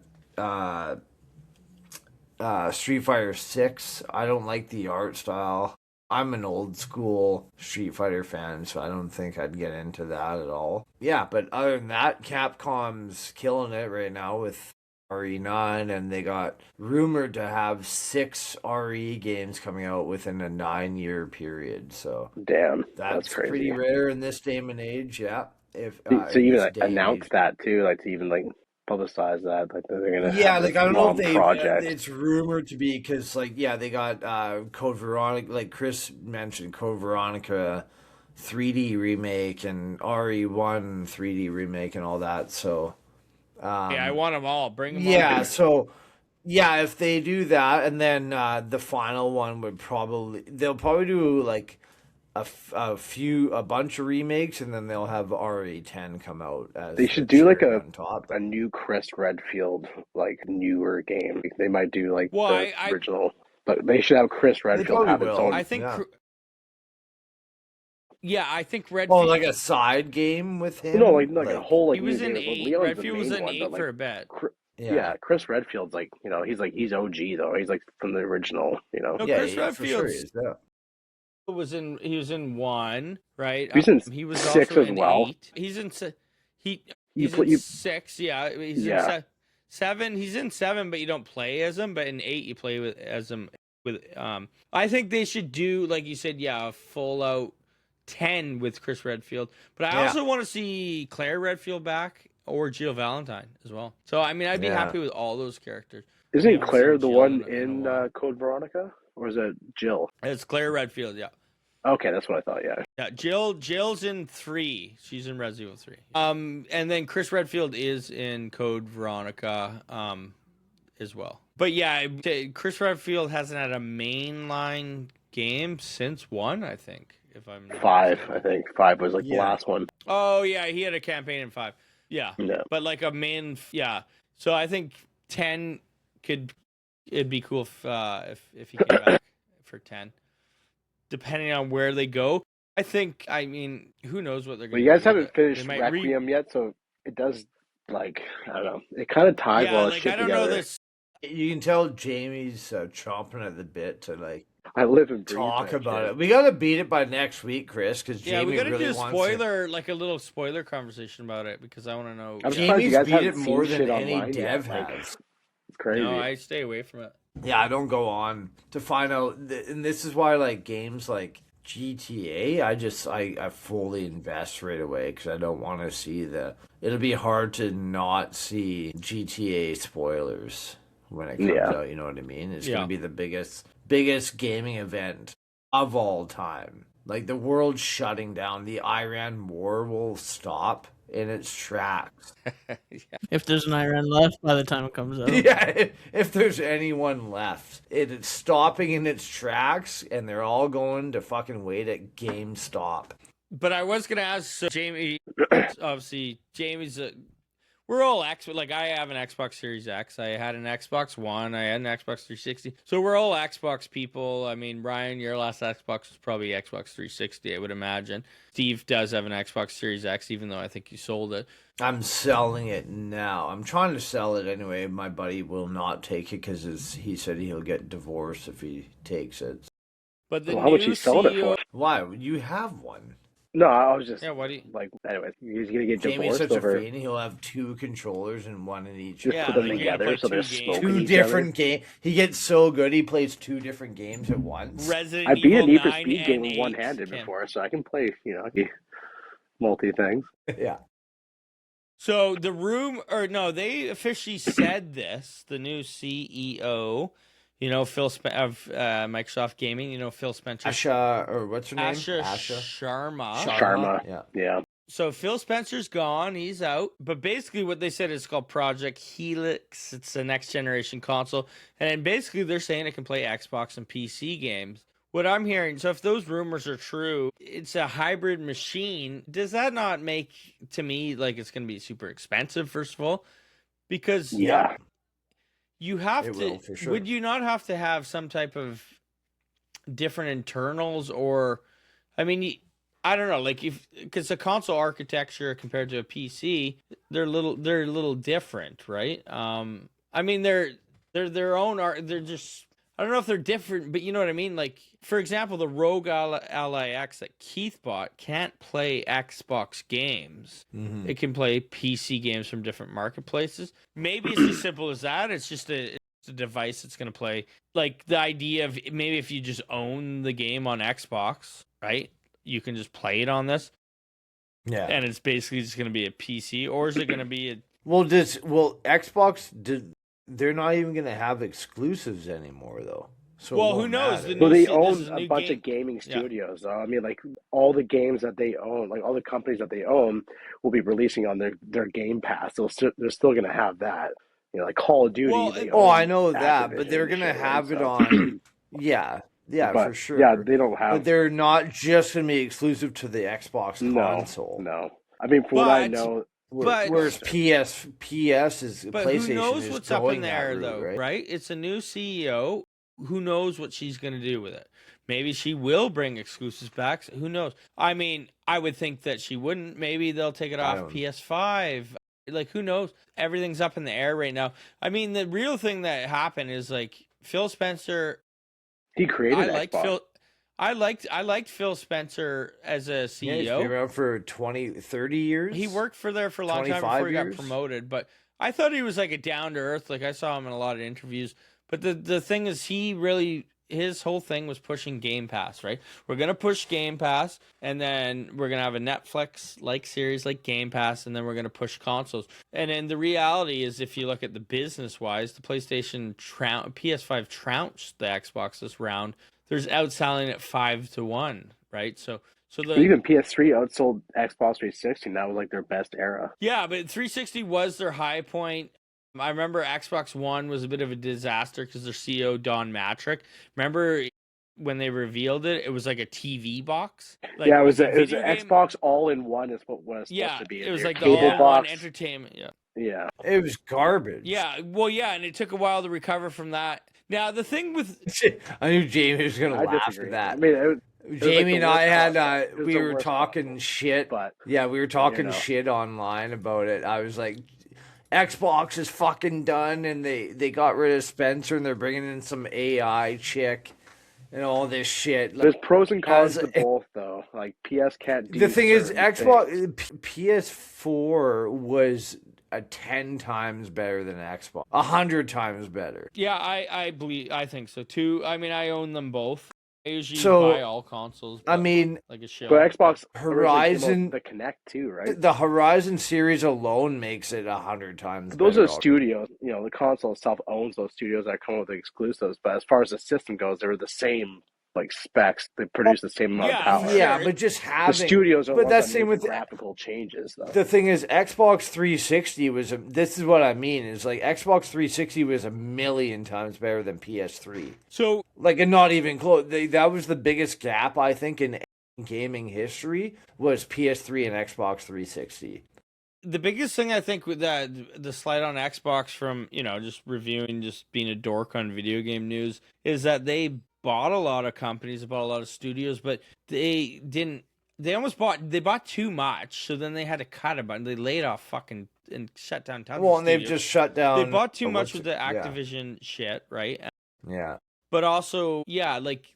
that Street Fighter 6. I don't like the art style. I'm an old school Street Fighter fan, so I don't think I'd get into that at all. Yeah, but other than that, Capcom's killing it right now with RE9, and they got rumored to have 6 RE games coming out within a 9-year period. So Damn, that's crazy. pretty rare in this day and age. Yeah, if So in even this like, day and announce age. that too, like to even like publicize that, like they're gonna Yeah, have like this I don't know long if they. project. It's rumored to be because like yeah, they got Code Veronica. Like Chris mentioned, Code Veronica 3D remake and RE1 3D remake and all that. So Yeah, I want them all. Bring them yeah, all. so yeah, if they do that, and then the final one they'll probably do like a bunch of remakes, and then they'll have RE10 come out as They should the do like cherry on top. a new Chris Redfield like newer game. They might do like Well, the I- original, but they should have Chris Redfield probably have its will. own. I think. Yeah. Yeah, I think Oh, Redfield. like a side game with him? No, like a whole like he was new in game. Well, 8. Leon's the Redfield was main in one, 8 but, like, for a bit. Yeah, Chris Redfield's like he's OG though. He's like from the original. No, Yeah, Chris yeah, for sure Redfield's he is, yeah. he was in 1, right? He's in he was 6 also as in well. 8. He's in You he's play- in you- 6. Yeah, he's Yeah. in 7. He's in 7, but you don't play as him. But in 8, you play as him. I think they should do, like you said, a full out 10 with Chris Redfield. But I Yeah. also want to see Claire Redfield back or Jill Valentine as well. So I mean, I'd be Yeah. happy with all those characters. Isn't haven't Claire seen the Jill one in a in while. Code Veronica, or is it Jill? It's Claire Redfield, yeah. Okay, that's what I thought. Yeah. Yeah, Jill's in 3. She's in Resident Evil 3. And then Chris Redfield is in Code Veronica, as well. But yeah, Chris Redfield hasn't had a mainline game since 1, I think. If I'm not 5, mistaken. I think 5 was like the Yeah. last one. Oh yeah, he had a campaign in 5. Yeah, Yeah. but like a main. Yeah, so I think 10 it'd be cool if he came back for 10, depending on where they go. I mean, who knows what they're But going to do. you guys haven't They finished might Requiem yet, so it does like I don't know. It kind of ties yeah, all this like shit I don't together. know this. You can tell Jamie's chomping at the bit to like. I live and breathe talk that about shit. it. We gotta beat it by next week, Chris, because Yeah, we Jamie gotta really do a wants to. spoiler, like a little spoiler conversation about it because I want to know. I'm Yeah. surprised you Jamie's guys beat haven't it more seen than shit any online dev yet. Like, has. it's crazy. No, I stay away from it. Yeah, I don't go on to find out, and this is why like games like GTA, I fully invest right away because I don't want to see it'll be hard to not see GTA spoilers when it comes Yeah. out. You know what I mean? It's Yeah. gonna be the biggest gaming event of all time. Like the world's shutting down. The Iran war will stop in its tracks. If there's an Iran left by the time it comes out. Yeah, if there's anyone left, it's stopping in its tracks, and they're all going to fucking wait at GameStop. But I was gonna ask so Jamie. Obviously, Jamie's. We're all X. Like I have an Xbox Series X. I had an Xbox One. I had an Xbox 360. So we're all Xbox people. I mean, Ryan, your last Xbox was probably Xbox 360. I would imagine. Steve does have an Xbox Series X, even though I think you sold it. I'm selling it now. I'm trying to sell it anyway. My buddy will not take it because he said he'll get divorced if he takes it. But the Well, how much new you selling it CEO for? Why? You have one. No, I was just Yeah, what do you? like, anyway, he's gonna get Jamie's divorced such over. a fiend. He'll have 2 controllers and one in each. Just Yeah, put them like, you're gonna together play so they're 2 games. smoking Two each other. different games. He gets so good he plays 2 different games at once. Resident I beat a Evil Need for 9 Speed and game 8 one-handed can- before, so I can play, multi things. Yeah. So the room, or no, they officially said this. The new CEO, Phil of Microsoft Gaming, Phil Spencer. Asha, or what's her name? Asha Sharma. Sharma. Yeah. So Phil Spencer's gone. He's out. But basically what they said is called Project Helix. It's the next generation console. And then basically they're saying it can play Xbox and PC games. What I'm hearing, so if those rumors are true, it's a hybrid machine. Does that not make, to me, like it's going to be super expensive, first of all? Because Yeah. you have It to, will, for sure. would you not have to have some type of different internals or, I mean, I don't know, like because the console architecture compared to a PC, they're a little different, right? I mean, they're their own art. They're just, I don't know if they're different, but you know what I mean? Like, for example, the Rogue Ally X that Keith bought can't play Xbox games. Mm-hmm. It can play PC games from different marketplaces. Maybe it's as simple as that. It's just a device that's going to play. Like, the idea of maybe if you just own the game on Xbox, right? You can just play it on this. Yeah. And it's basically just going to be a PC, or is it going to be a... Well, Xbox they're not even going to have exclusives anymore, though. So Well, who knows? The Well, new they this own is a a new bunch game. of gaming Yeah. studios, though. I mean, like, all the games that they own, like, all the companies that they own will be releasing on their Game Pass. They're still going to have that. Like Call of Duty. Well, they Oh, own I know that, but Activision they're and going to shit, have it so- on. Yeah, But, for sure. Yeah, they don't have. But they're not just going to be exclusive to the Xbox console. No. I mean, from what I But- know, but- Whereas PS is But PlayStation who knows is what's up going in that there, route, though, right? right? It's a new CEO. Who knows what she's going to do with it? Maybe she will bring exclusives back. Who knows? I mean, I would think that she wouldn't. Maybe they'll take it off don't- PS5. Like, who knows? Everything's up in the air right now. I mean, the real thing that happened is, like, Phil Spencer... he created I liked Xbox. Phil... I liked Phil Spencer as a CEO. Yeah, he's been around for 20, 30 years. He worked there for a long time 25 before he years? got promoted, but I thought he was like a down to earth. Like I saw him in a lot of interviews. But the thing is, his whole thing was pushing Game Pass, right? We're gonna push Game Pass, and then we're gonna have a Netflix like series like Game Pass, and then we're gonna push consoles. And then the reality is, if you look at the business wise, the PlayStation PS5 trounced the Xbox this round. There's outselling at 5-1, right? So Even PS3 outsold Xbox 360. And that was like their best era. yeah, but 360 was their high point. I remember Xbox One was a bit of a disaster because their CEO Don Matrick. Remember when they revealed it? It was like a TV box. Like, Yeah, it was a an video game. Xbox all in one. Is what was supposed Yeah, to be. it was Your like the cable all-in-one box. entertainment. Yeah, Yeah, It was garbage. yeah, well, yeah, and it took a while to recover from that. Now the thing with I knew Jamie was going to I laugh disagree. at that. I mean, like Jamie the and I worst had concept. It was we the were worst talking concept. shit. But Yeah, we were talking know. shit online about it. I was like, Xbox is fucking done, and they got rid of Spencer, and they're bringing in some AI chick, and all this shit. Like, There's pros and cons as to both, though. Like PS can't do the thing is, certain Xbox things. PS4 was 10 times better than Xbox, 100 times better. Yeah, I think so too. I mean, I own them both. I usually buy So all consoles, I but mean, like a shill. But But Xbox originally came out Horizon, with the Kinect too, right? the Horizon series alone makes it 100 times Those better. are studios. You know, the console itself owns those studios that come up with the exclusives. But as far as the system goes, they're the same like specs. They produce the same amount of yeah, power. for Yeah, sure. but just The having studios are the but ones that's that same make the with graphical changes, though. the thing is Xbox 360 was this is what I mean is like Xbox 360 was a million times better than PS3. So Like, and not even close. That was the biggest gap I think in gaming history was PS3 and Xbox 360. the biggest thing I think with that the slide on Xbox from just reviewing, just being a dork on video game news, is that they bought a lot of companies, bought a lot of studios, but they didn't. They bought too much, so then they had to cut a bunch. They laid off fucking and shut down tons Well, of and they've studios. just shut They down. bought too much what's with it- the yeah. Activision shit, right? Yeah. But also, yeah, like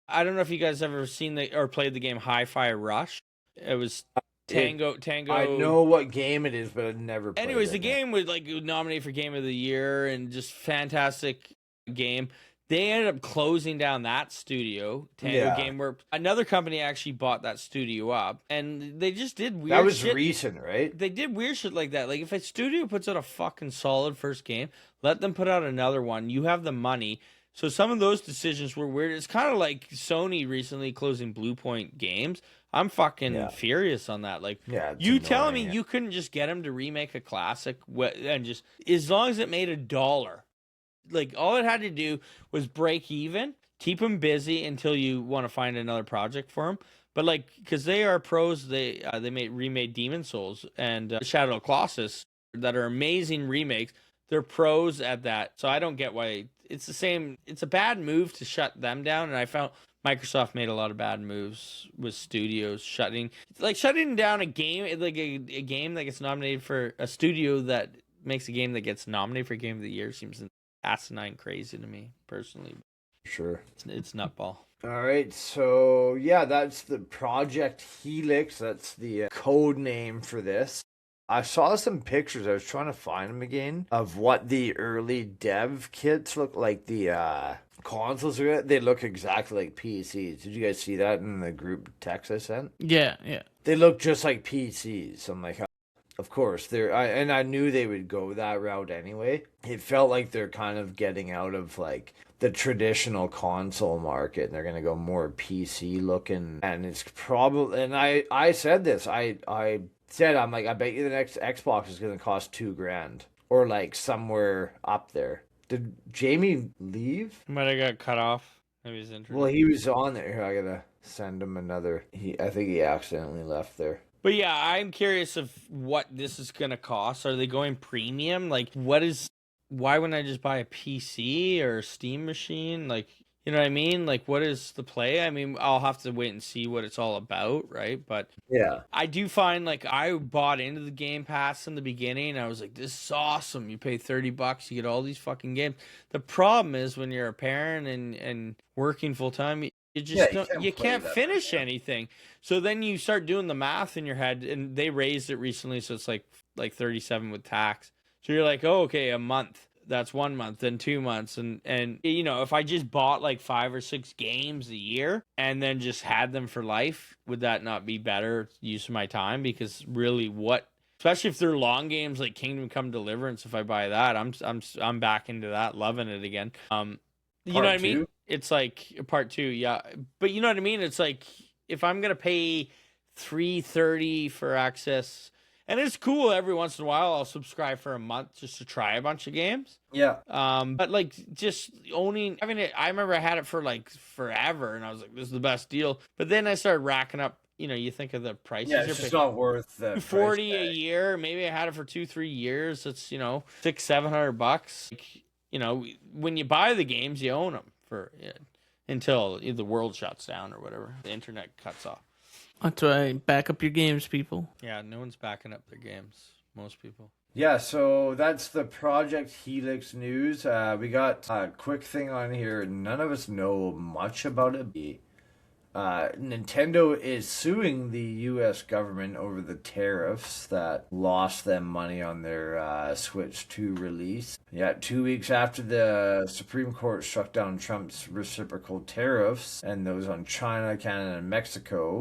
I don't know if you guys ever seen or played the game Hi-Fi Rush. It was Tango. I know what game it is, but I've never played Anyways, it. the game was like nominated for Game of the Year and just fantastic game. They ended up closing down that studio, Tango Yeah. Game, where another company actually bought that studio up, and they just did weird. That was shit. recent, right? They did weird shit like that. Like if a studio puts out a fucking solid first game, let them put out another one. You have the money. So some of those decisions were weird. It's kind of like Sony recently closing Blue Point Games. I'm fucking Yeah. furious on that. Like, Yeah, it's you telling me annoying. you couldn't just get them to remake a classic and just as long as it made $1, like all it had to do was break even, keep them busy until you want to find another project for them. But like, because they are pros, they remade Demon Souls and Shadow of Colossus that are amazing remakes. They're pros at that, so I don't get why it's the same. It's a bad move to shut them down, and I found Microsoft made a lot of bad moves with studios shutting down a game, like a game that gets nominated for a studio that makes a game that gets nominated for Game of the Year seems asinine crazy to me personally. Sure. It's nutball. All right, so yeah, that's the Project Helix. That's the code name for this. I saw some pictures. I was trying to find them again of what the early dev kits look like. The consoles are. They look exactly like PCs. Did you guys see that in the group text I sent? Yeah. They look just like PCs. I'm like, of course I knew they would go that route anyway. It felt like they're kind of getting out of like the traditional console market and they're gonna go more PC looking. And it's probably, and I said this. I said, I'm like, I bet you the next Xbox is gonna cost $2,000 or like somewhere up there. Did Jamie leave? Might have got cut off. Maybe his internet. Well, he was on there. Here, I gotta send him another. I think he accidentally left there. But yeah, I'm curious of what this is gonna cost. Are they going premium? Like, why wouldn't I just buy a PC or a Steam machine? Like, you know what I mean? Like, what is the play? I mean, I'll have to wait and see what it's all about, right? But Yeah. I do find like I bought into the Game Pass in the beginning. I was like, this is awesome. You pay $30, you get all these fucking games. The problem is when you're a parent and working full time, you just you can't finish anything. So then you start doing the math in your head, and they raised it recently, so it's like 37 with tax. So you're like, oh, okay, a month. That's 1 month, then 2 months, and if I just bought like 5 or 6 games a year and then just had them for life, would that not be better use of my time? Because really, especially if they're long games like Kingdom Come Deliverance, if I buy that, I'm back into that, loving it again. You know what I mean? It's like part 2, yeah. But you know what I mean? It's like if I'm gonna pay $330 for access. And it's cool every once in a while. I'll subscribe for a month just to try a bunch of games. Yeah. But like just having it, I remember I had it for like forever, and I was like, "This is the best deal." But then I started racking up. You think of the prices. Yeah, it's just not worth the $40 a year. Maybe I had it for 2-3 years. It's $600-$700. Like, when you buy the games, you own them until the world shuts down or whatever. The internet cuts off. That's right. Back up your games, people. Yeah, no one's backing up their games. Most people. Yeah, so that's the Project Helix news. We got a quick thing on here. None of us know much about it. Nintendo is suing the U.S. government over the tariffs that lost them money on their Switch 2 release. Yeah, 2 weeks after the Supreme Court struck down Trump's reciprocal tariffs and those on China, Canada, and Mexico.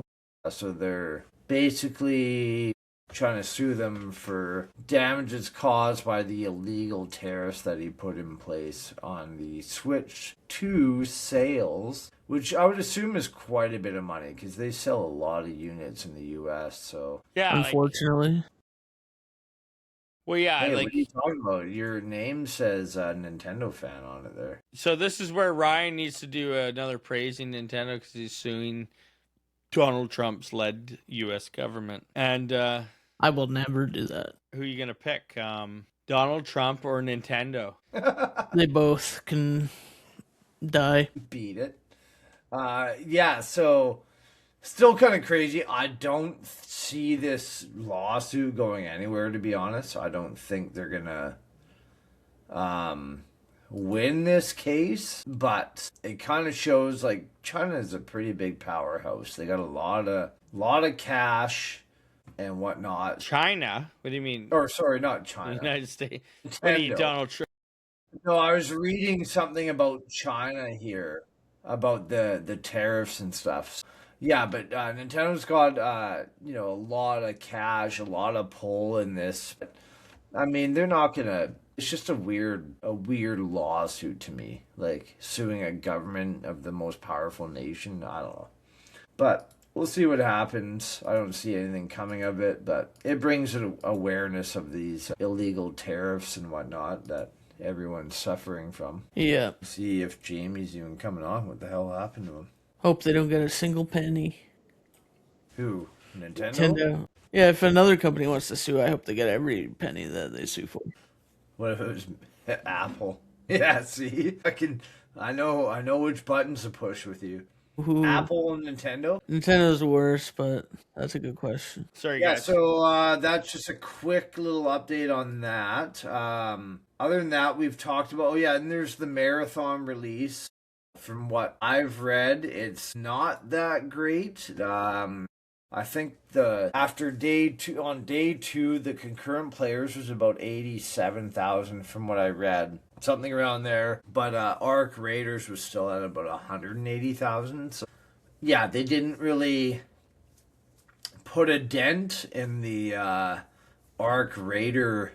So they're basically trying to sue them for damages caused by the illegal tariffs that he put in place on the Switch 2 sales, which I would assume is quite a bit of money because they sell a lot of units in the US. So, Yeah. Unfortunately. Well, yeah. hey, what are you talking about? Your name says Nintendo fan on it there. So this is where Ryan needs to do another praising Nintendo because he's suing Donald Trump's led U.S. government. And I will never do that. who are you gonna pick? Donald Trump or Nintendo? They both can die. Beat it. Yeah, so still kind of crazy. I don't see this lawsuit going anywhere, to be honest. I don't think they're gonna win this case, but it kind of shows like China is a pretty big powerhouse. They got a lot of cash and whatnot. China? What do you mean? Or sorry, not The China. United States? What do you, Nintendo. Donald Trump? No, I was reading something about China here, about the tariffs and stuff. Yeah, but Nintendo's got a lot of cash, a lot of pull in this. I mean, they're not gonna. It's just a weird lawsuit to me, like suing a government of the most powerful nation. I don't know, but we'll see what happens. I don't see anything coming of it, but it brings an awareness of these illegal tariffs and whatnot that everyone's suffering from. Yeah. See if Jamie's even coming on. What the hell happened to him? Hope they don't get a single penny. Who? Nintendo? Nintendo. Yeah, if another company wants to sue, I hope they get every penny that they sue for. What if it was Apple? Yeah, see? I know which buttons to push with you. Who? Apple and Nintendo? Nintendo's worse, but that's a good question. Sorry, Yeah, guys. so that's just a quick little update on that. Other than that, we've talked about, and there's the marathon release. From what I've read, it's not that great. I think after day two, the concurrent players was about 87,000 from what I read, something around there. But Arc Raiders was still at about 180,000. So yeah, they didn't really put a dent in the Arc Raider.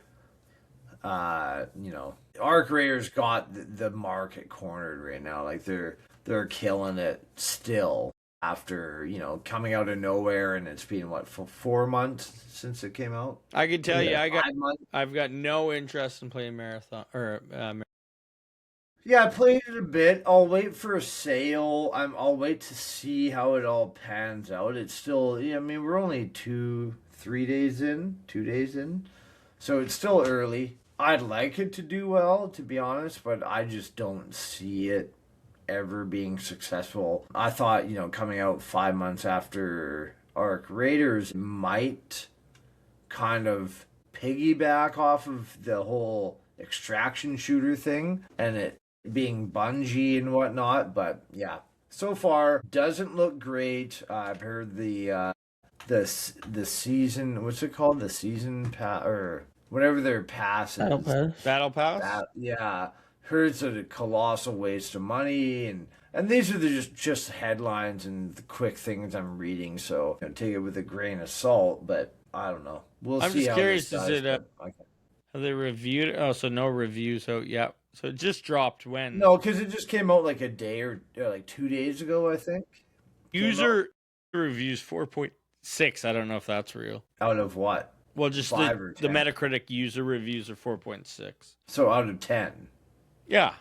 Arc Raiders got the market cornered right now. Like they're killing it still after coming out of nowhere, and it's been what, for 4 months since it came out. I can tell you, 5 months. I've got no interest in playing marathon or. Yeah, I played it a bit. I'll wait for a sale. I'll wait to see how it all pans out. It's still, I mean, we're only 2 days in, so it's still early. I'd like it to do well, to be honest, but I just don't see it ever being successful. I thought, coming out 5 months after Arc Raiders might kind of piggyback off of the whole extraction shooter thing and it being Bungie and whatnot, but yeah, so far doesn't look great. I've heard the season, what's it called? The season pass or whatever their pass is. Battle Pass? Yeah. Heard it's a colossal waste of money, and these are just headlines and the quick things I'm reading, so take it with a grain of salt, but I don't know. I'm See just how curious, this is does, it have they reviewed it? Oh, so no reviews. So yeah. So it just dropped when? No, because it just came out like a day or like 2 days ago, I think. User reviews 4.6. I don't know if that's real. Out of what? Well, just 5 or the 10? Metacritic user reviews are 4.6. So out of 10. Yeah.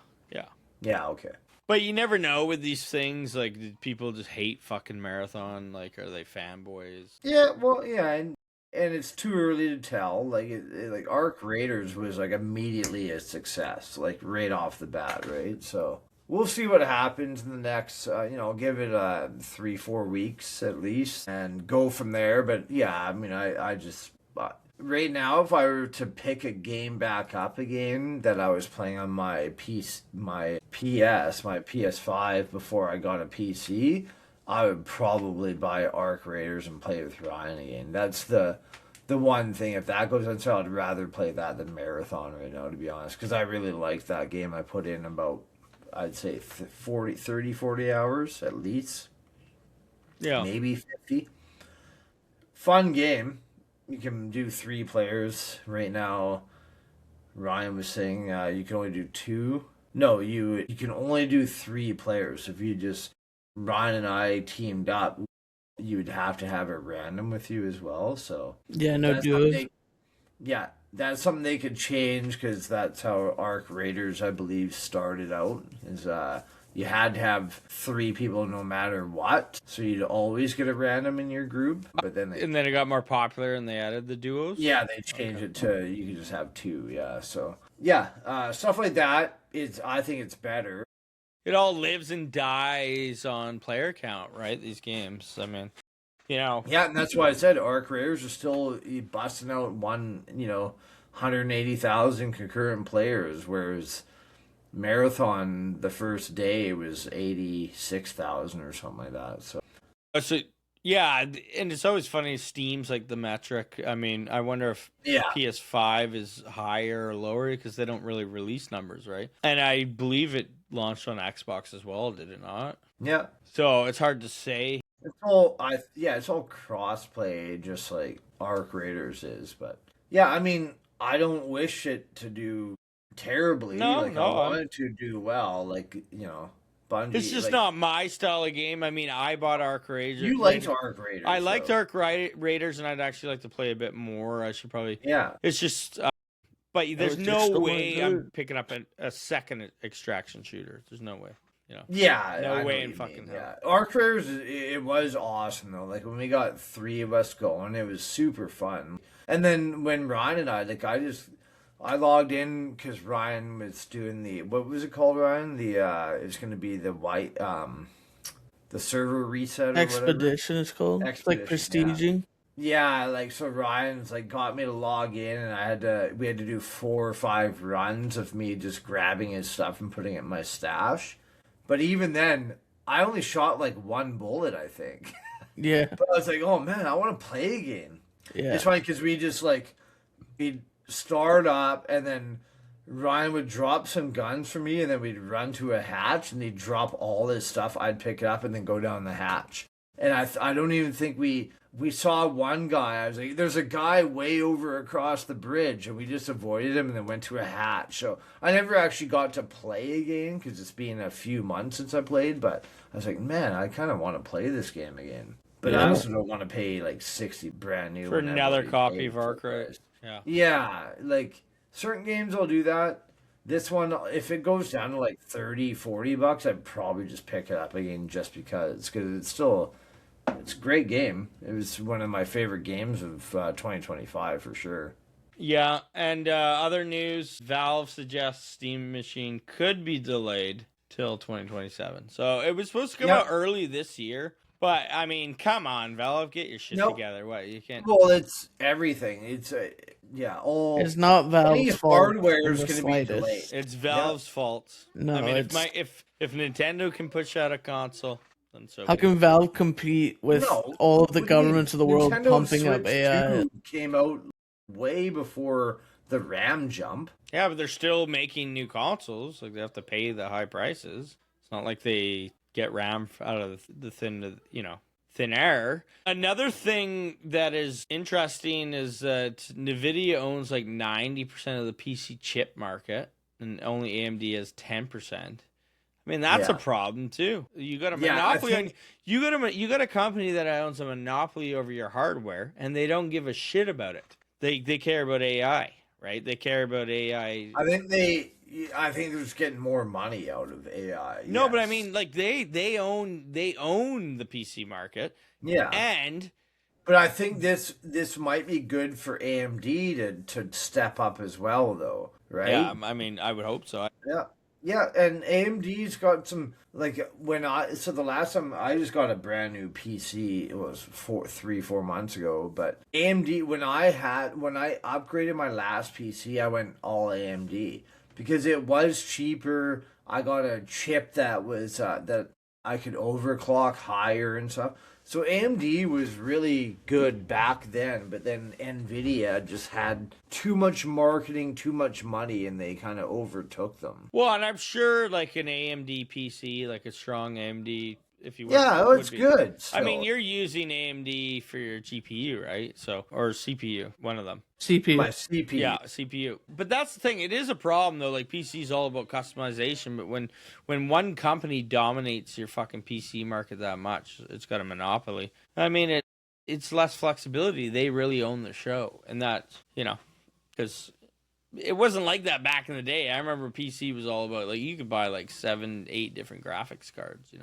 Yeah, okay. But you never know with these things. Like, did people just hate fucking marathon? Like, are they fanboys? Yeah, well, yeah, and it's too early to tell. Like, like Arc Raiders was like immediately a success, like right off the bat, right? So we'll see what happens in the next, give it 3-4 weeks at least, and go from there. But yeah, I mean, But right now, if I were to pick a game back up again that I was playing on my PS5 before I got a PC, I would probably buy Arc Raiders and play with Ryan again. That's the one thing. If that goes on sale, I'd rather play that than Marathon right now, to be honest, because I really liked that game. I put in about, I'd say 40 hours at least. Yeah. Maybe 50. Fun game. You can do 3 players right now. Ryan was saying you can only do 2. No, you can only do 3 players. If you just Ryan and I teamed up, you would have to have it random with you as well. So Yeah, no that's duos. that's something they could change, because that's how Arc Raiders, I believe, started out. Is you had to have 3 people no matter what, so you'd always get a random in your group. But then And then it got more popular and they added the duos? yeah, they changed it to you could just have 2. Yeah, so yeah, stuff like that is, I think it's better. It all lives and dies on player count, right? These games. I mean, Yeah, and that's why I said Arc Raiders are still busting out 180,000 concurrent players, whereas Marathon the first day was 86,000 or something like that. So yeah, and it's always funny. Steam's like the metric. I mean, I wonder if PS5 is higher or lower, because they don't really release numbers, right? And I believe it launched on Xbox as well, did it not? yeah, So it's hard to say. it's all crossplay, just like Arc Raiders is. But yeah, I mean, I don't wish it to do terribly. I want it to do well. Bungie. It's just not my style of game. I mean, I bought Arc Raiders. You liked Arc Raiders. I liked Arc Raiders, and I'd actually like to play a bit more. I should probably. Yeah. It's just, but there's no way I'm picking up a second extraction shooter. There's no way. Yeah. No way in fucking hell. Yeah. Arc Raiders, it was awesome though. Like when we got 3 of us going, it was super fun. And then when Ryan and I logged in because Ryan was doing what was it called, Ryan? It's going to be the white, the server reset or Expedition whatever. It's called. It's like prestiging. Yeah, so Ryan's got me to log in, and we had to do 4 or 5 runs of me just grabbing his stuff and putting it in my stash. But even then, I only shot 1 bullet, I think. Yeah. But I was like, oh man, I want to play again. Yeah. It's funny because we just we'd start up, and then Ryan would drop some guns for me, and then we'd run to a hatch, and he'd drop all his stuff. I'd pick it up and then go down the hatch. And I don't even think we saw one guy. I was like, there's a guy way over across the bridge, and we just avoided him and then went to a hatch. So I never actually got to play again because it's been a few months since I played. But I was like, man, I kind of want to play this game again. But I also don't want to pay $60 brand new for another copy of Arc Raiders. Yeah, certain games I'll do that. This one, if it goes down to $30-$40, I'd probably just pick it up again just because it's a great game. It was one of my favorite games of 2025 for sure. Yeah, and other news, Valve suggests Steam Machine could be delayed till 2027. So it was supposed to come out early this year. But, I mean, come on, Valve, get your shit together. What, you can't... Well, it's everything. It's, It's not Valve's fault. Hardware is going to be delayed. It's Valve's fault. No, I mean, if Nintendo can push out a console, then so how can Valve compete with all of the governments of the world Nintendo pumping Switch up AI? 2 came out way before the RAM jump. Yeah, but they're still making new consoles. They have to pay the high prices. It's not like they get RAM out of the thin air. Another thing that is interesting is that NVIDIA owns 90% of the PC chip market, and only AMD has 10%. I mean, that's a problem too. You got a monopoly you got a company that owns a monopoly over your hardware, and they don't give a shit about it. They care about AI, right? They care about AI. I think they're just getting more money out of AI. No, but I mean, they own the PC market. Yeah, but I think this might be good for AMD to step up as well, though, right? Yeah, I mean, I would hope so. Yeah, Yeah, and AMD's got some like the last time I just got a brand new PC, it was 4 months ago. But AMD, when I upgraded my last PC, I went all AMD because it was cheaper. I got a chip that was that I could overclock higher and stuff. So AMD was really good back then, but then Nvidia just had too much marketing, too much money, and they kind of overtook them. Well, and I'm sure like an AMD PC, like a strong AMD, if you would, Yeah, oh, would it's be. good. I mean, Still, you're using AMD for your GPU, right? So, or CPU, one of them. CPU. my CPU. Yeah, CPU. But that's the thing. It is a problem though. Like PC is all about customization, but when one company dominates your fucking PC market that much, it's got a monopoly. I mean, it's less flexibility. They really own the show, and that because it wasn't like that back in the day. I remember PC was all about like you could buy like 7, 8 different graphics cards. It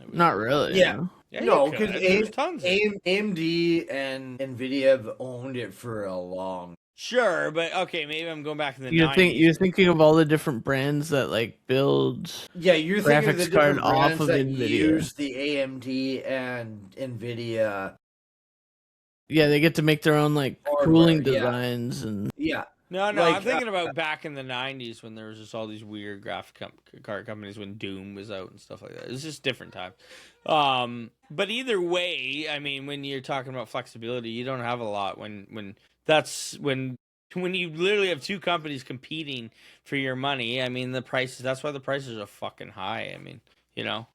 was, Not really. Yeah. No. yeah, No, you because could. There's tons. AMD and Nvidia have owned it for a long. Sure, but okay, maybe I'm going back in the You're 90s. you're thinking of all the different brands that like build. Yeah, you're thinking of the Graphics card different off brands of that Nvidia. use the AMD and Nvidia. Yeah, they get to make their own like Hardware, cooling yeah. designs and Yeah, No, I'm like, thinking about back in the 90s when there was just all these weird card companies when Doom was out and stuff like that. It's just different times. But either way, I mean, when you're talking about flexibility, you don't have a lot when you literally have two companies competing for your money. I mean, that's why the prices are fucking high. I mean,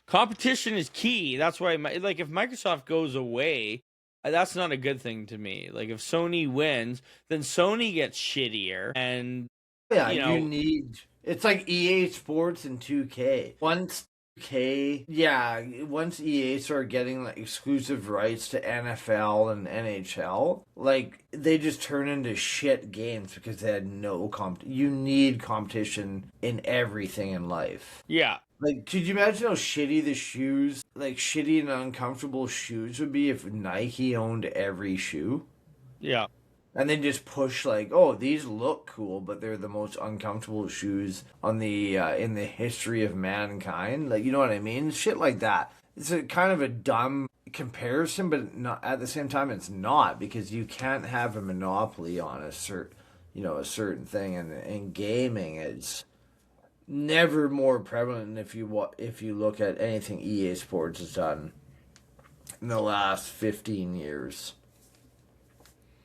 competition is key. That's why like if Microsoft goes away, that's not a good thing to me. Like if Sony wins, then Sony gets shittier, and yeah, you know, you need. It's like EA Sports and 2K. Once EA started getting like exclusive rights to NFL and NHL, like they just turn into shit games because they had no You need competition in everything in life. yeah, Like, could you imagine how shitty shitty and uncomfortable shoes would be if Nike owned every shoe? yeah. And then just push like, oh, these look cool, but they're the most uncomfortable shoes on the in the history of mankind. Like, you know what I mean? Shit like that. It's a kind of a dumb comparison, but not at the same time. It's not because you can't have a monopoly on a certain thing. And in gaming, it's never more prevalent if you look at anything EA Sports has done in the last 15 years.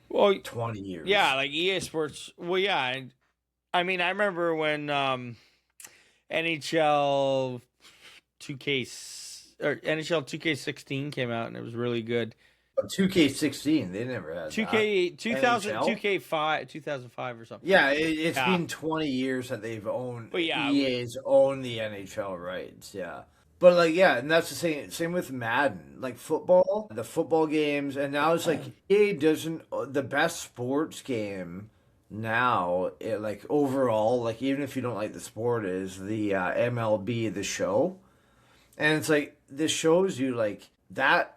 Well, 20 years. yeah, like EA Sports. Well, yeah. I mean, I remember when NHL 2K or NHL 2K16 came out, and it was really good. 2K16, they never had 2K that. 2000 NHL? 2K5 2005 or something. Yeah, it's Yeah. been 20 years that they've owned. But yeah, EA's owned the NHL rights. Yeah, but like and that's the same with Madden, like football, the football games, and now it's like EA doesn't the best sports game now. Like overall, like even if you don't like the sport, is the MLB the show, and it's like this shows you like that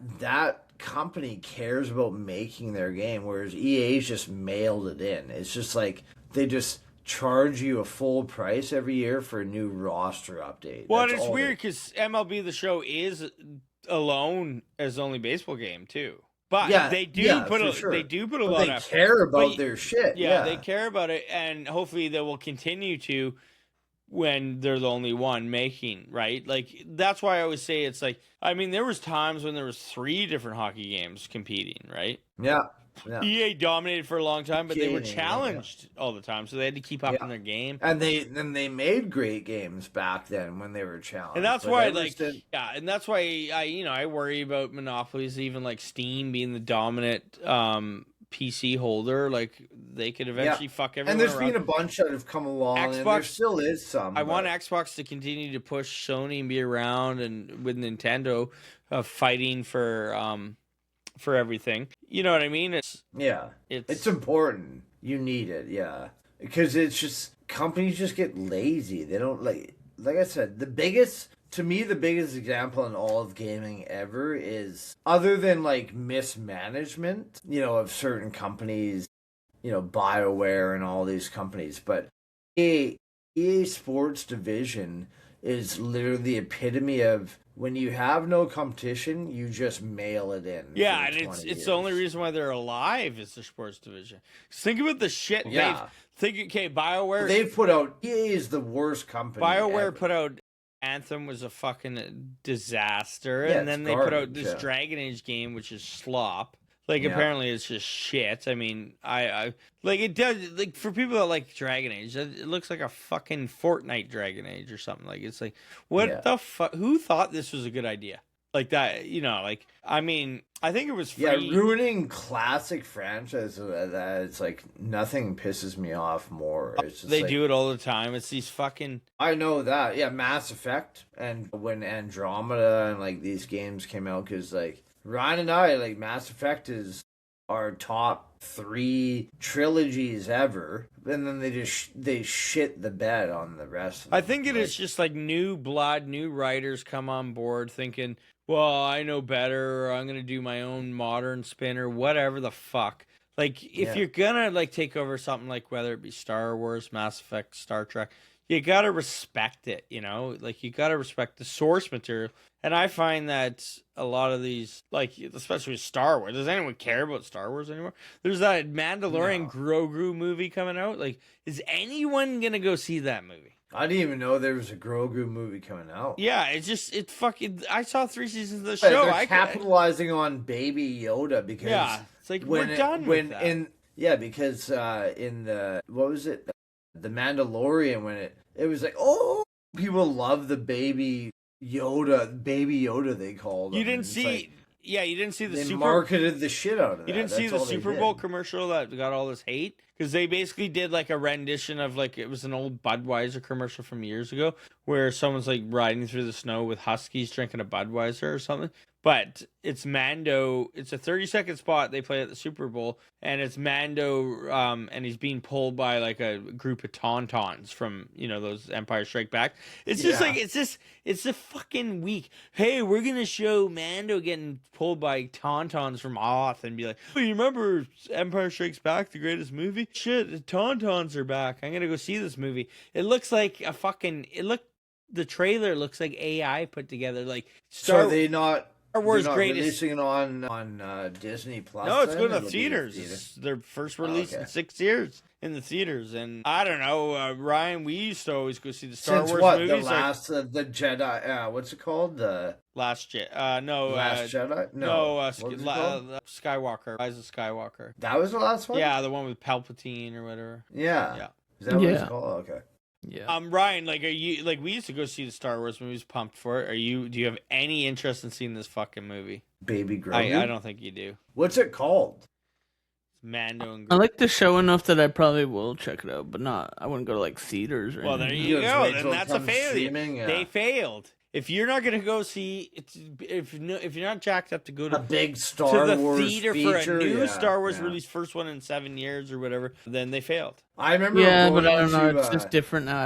company cares about making their game, whereas EA's just mailed it in. It's just like they just charge you a full price every year for a new roster update. well, That's and it's all weird because MLB the Show is alone as the only baseball game too. But they do put a sure. they do put a But lot they of effort. care about But- their shit. Yeah, they care about it, and hopefully they will continue to when they're the only one making, right? Like that's why I always say it's like I mean there was times when there was 3 different hockey games competing, right? Yeah. EA dominated for a long time, but they were Gaming, challenged all the time, so they had to keep up Yeah. in their game. And they made great games back then when they were challenged. And that's but why, ever like, since- and that's why I worry about monopolies, even like Steam being the dominant PC holder. Like, they could eventually fuck everyone. and there's around. been a bunch that have come along, and there Xbox- still is some. I want but- Xbox to continue to push Sony and be around, and with Nintendo fighting for everything. You know what I mean? It's important. You need it, yeah. Because it's just companies just get lazy. They don't like I said, the biggest example in all of gaming ever is, other than like mismanagement, of certain companies, BioWare and all these companies, but EA Sports Division is literally the epitome of when you have no competition, you just mail it in. Yeah, for and 20 it's the only years. reason why they're alive is the sports division. 'Cause think about the shit Yeah. okay, BioWare They've put out EA is the worst company. BioWare ever. put out Anthem was a fucking disaster, Yeah, and then it's they put out garbage, this yeah. Dragon Age game, which is slop. Like Yeah. apparently it's just shit. I mean, I like it does like for people that like Dragon Age, it looks like a fucking Fortnite Dragon Age or something. Like it's like what Yeah. the fuck? Who thought this was a good idea? Like that, like I mean, I think it was free. Yeah, ruining classic franchises. That it's like nothing pisses me off more. It's just They like, do it all the time. It's these fucking I know that. Yeah, Mass Effect and when Andromeda and like these games came out, because like Ryan and I like Mass Effect is our top 3 trilogies ever, and then they shit the bed on the rest of them. I think it is just like new blood, new writers come on board thinking, well, I know better, or I'm gonna do my own modern spin or whatever the fuck. Like if Yeah. you're gonna like take over something like whether it be Star Wars, Mass Effect, Star Trek, you gotta respect it, Like you gotta respect the source material. And I find that a lot of these, like especially with Star Wars, does anyone care about Star Wars anymore? There's that Mandalorian No. Grogu movie coming out. Like, is anyone gonna go see that movie? I didn't even know there was a Grogu movie coming out. Yeah, it fucking. I saw 3 seasons of the But show. they're capitalizing on Baby Yoda because Yeah, it's like we're done with that. Because in the what was it, the Mandalorian, when it was like, oh, people love the Baby Yoda they called him. You didn't It's see, like, you didn't see the they Super. marketed the shit out of that. You didn't see That's the all they Super did. Bowl commercial that got all this hate because they basically did like a rendition of like it was an old Budweiser commercial from years ago where someone's like riding through the snow with huskies drinking a Budweiser or something. But it's Mando. It's a 30-second spot they play at the Super Bowl, and it's Mando, and he's being pulled by like a group of tauntauns from those Empire Strike Back. It's just Yeah. like it's a fucking week. Hey, we're gonna show Mando getting pulled by tauntauns from Hoth and be like, oh, you remember Empire Strikes Back, the greatest movie? Shit, the tauntauns are back. I'm gonna go see this movie. It looks like the trailer looks like AI put together. Like So are they not? Star Wars they're not greatest. releasing it on Disney Plus. No, it's then? going to It'll be theaters. theater. It's their first release in okay. 6 years in the theaters, and I don't know, Ryan. We used to always go see the Star Since Wars what? movies. The last the Jedi. What's it called? The Last Jedi. No, Last Jedi. no, What was it called? Skywalker. Rise of Skywalker. That was the last one. Yeah, the one with Palpatine or whatever. Yeah. Yeah. Is that what it's Yeah. called? Okay. Yeah. Ryan, like, are you like we used to go see the Star Wars movies, pumped for it? Do you have any interest in seeing this fucking movie? Baby Grogu. I don't think you do. What's it called? It's Mando and I like the show enough that I probably will check it out, but I wouldn't go to like theaters or Well, there anything. you Just go. wait Then till it that's a comes failure. streaming, yeah. They failed. If you're not gonna go see, if you're not jacked up to go A to big Star the Wars theater feature, for a new yeah, Star Wars yeah. release, first one in 7 years or whatever, then they failed. I remember. Yeah, going but I don't know. to, It's just different now.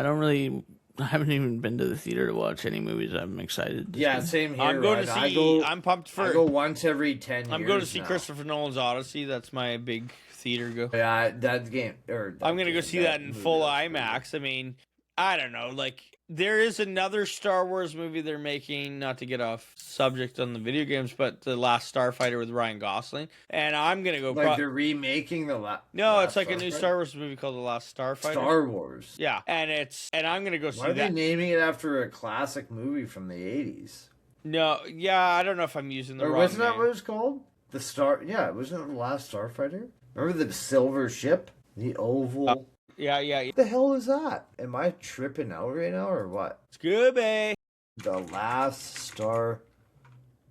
I haven't even been to the theater to watch any movies. I'm excited. to Yeah, see. same here. I'm going right? to see. I'm pumped for. I go once every 10 years. I'm going to see now. Christopher Nolan's Odyssey. That's my big theater go. Yeah, that game. I'm gonna go see that in full IMAX. I mean, I don't know. Like, there is another Star Wars movie they're making. Not to get off subject on the video games, but The Last Starfighter with Ryan Gosling, and I'm gonna go. Like they're remaking the No, last it's like a new Starfighter? Star Wars movie called The Last Starfighter. Star Wars. Yeah, and I'm gonna go see Why are they that. naming it after a classic movie from the 80s? No, yeah, I don't know if I'm using the Or wrong wasn't that name. what it was called? The Star. Yeah, wasn't it the last Starfighter? Remember the silver ship, the oval. Yeah. What the hell is that? Am I tripping out right now or what? Scooby. The Last Star.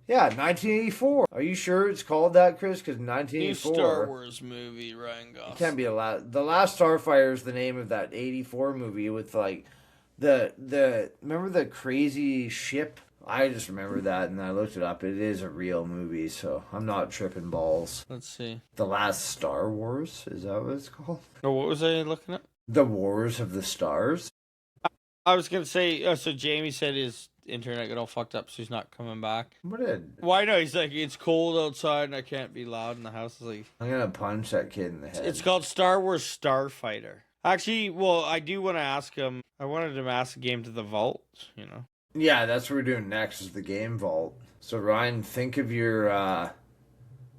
Yeah, 1984. Are you sure it's called that, Chris? Because New 1984. Star Wars movie, Ryan Gosling. It can't be The Last Starfighter is the name of that 84 movie with like the remember the crazy ship? I just remember that and I looked it up. It is a real movie, so I'm not tripping balls. Let's see. The Last Star Wars, is that what it's called? Oh, what was I looking at? The Wars of the Stars. I was gonna say. So Jamie said his internet got all fucked up, so he's not coming back. What did Why no? He's like, it's cold outside and I can't be loud in the house. It's like, I'm gonna punch that kid in the head. it's called Star Wars Starfighter. Actually, well, I do want to ask him. I wanted to ask a game to the vault. You know. Yeah, that's what we're doing next is the game vault. So Ryan, think of your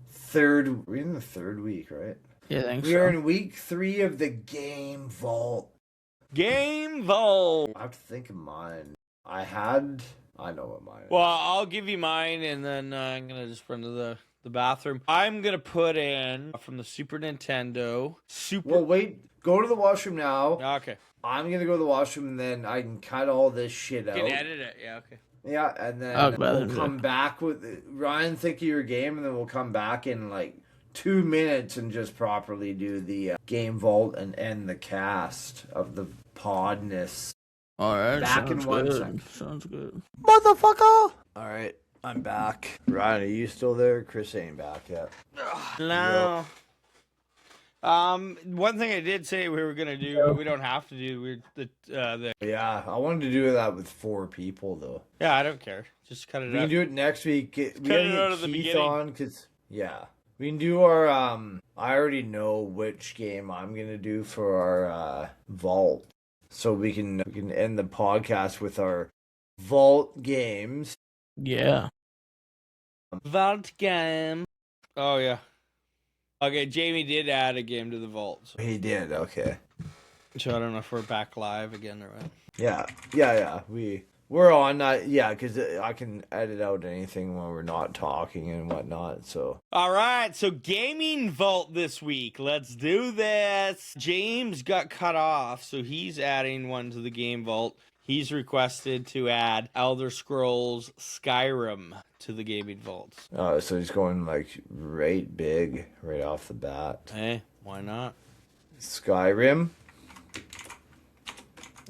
third. We're in the third week, right? Yeah, thanks. We are in week 3 of the game vault. Game vault. I have to think of mine. I know what mine is. Well, I'll give you mine, and then I'm gonna just run to the bathroom. I'm gonna put in from the Super Nintendo. Well, wait. Go to the washroom now. Okay. I'm gonna go to the washroom, and then I can cut all this shit out. You can edit it. Yeah. Okay. Yeah, and then Oh, we'll bad. come back with Ryan. Think of your game, and then we'll come back in like 2 minutes and just properly do the game vault and end the cast of the podness. All right. Back in sounds 1 good. second. Sounds good. Motherfucker! All right, I'm back. Ryan, are you still there? Chris ain't back yet. No. One thing I did say we were gonna do, but we don't have to do. Yeah, I wanted to do that with 4 people though. Yeah, I don't care. Just cut it We out. can do it next week. We cut gotta it out get of the Keith beginning. on because we can do our. I already know which game I'm gonna do for our vault, so we can end the podcast with our vault games. Yeah. Vault game. Oh yeah. Okay, Jamie did add a game to the vault, He did. Okay. so I don't know if we're back live again or what. Yeah. We're on that. Yeah, because I can edit out anything when we're not talking and whatnot. So. All right, so gaming vault this week. Let's do this. James got cut off, so he's adding one to the game vault. He's requested to add Elder Scrolls Skyrim to the gaming vault. So he's going like right big right off the bat. Hey, why not? Skyrim.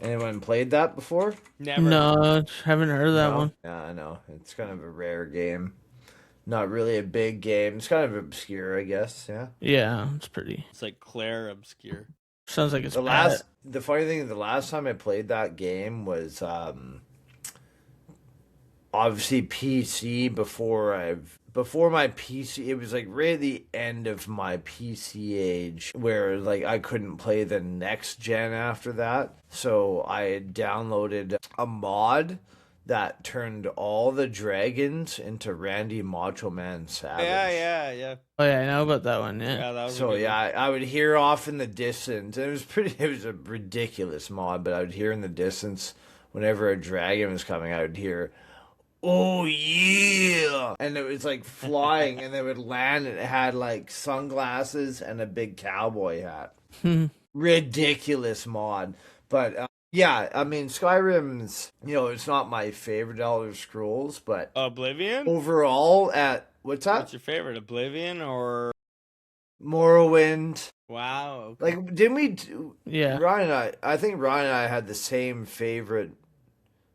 Anyone played that before? Never. No, haven't heard of that No? one. Yeah, I know. It's kind of a rare game. Not really a big game. It's kind of obscure, I guess. Yeah. Yeah, it's pretty. It's like Claire Obscure. Sounds like it's The funny thing, the last time I played that game was obviously PC before my PC. It was like right at the end of my PC age where like I couldn't play the next gen after that. So I had downloaded a mod that turned all the dragons into Randy Macho Man Savage. Yeah. Oh yeah, I know about that one. Yeah. Yeah, that was a So good yeah, I would hear off in the distance. It was a ridiculous mod, but I would hear in the distance whenever a dragon was coming, I would hear, "Oh yeah!" And it was like flying, and it would land, and it had like sunglasses and a big cowboy hat. Ridiculous mod, but yeah, I mean Skyrim's. It's not my favorite Elder Scrolls, but Oblivion? overall, what's that? What's your favorite, Oblivion or Morrowind. wow? Like, didn't we? Yeah. Ryan and I think Ryan and I had the same favorite.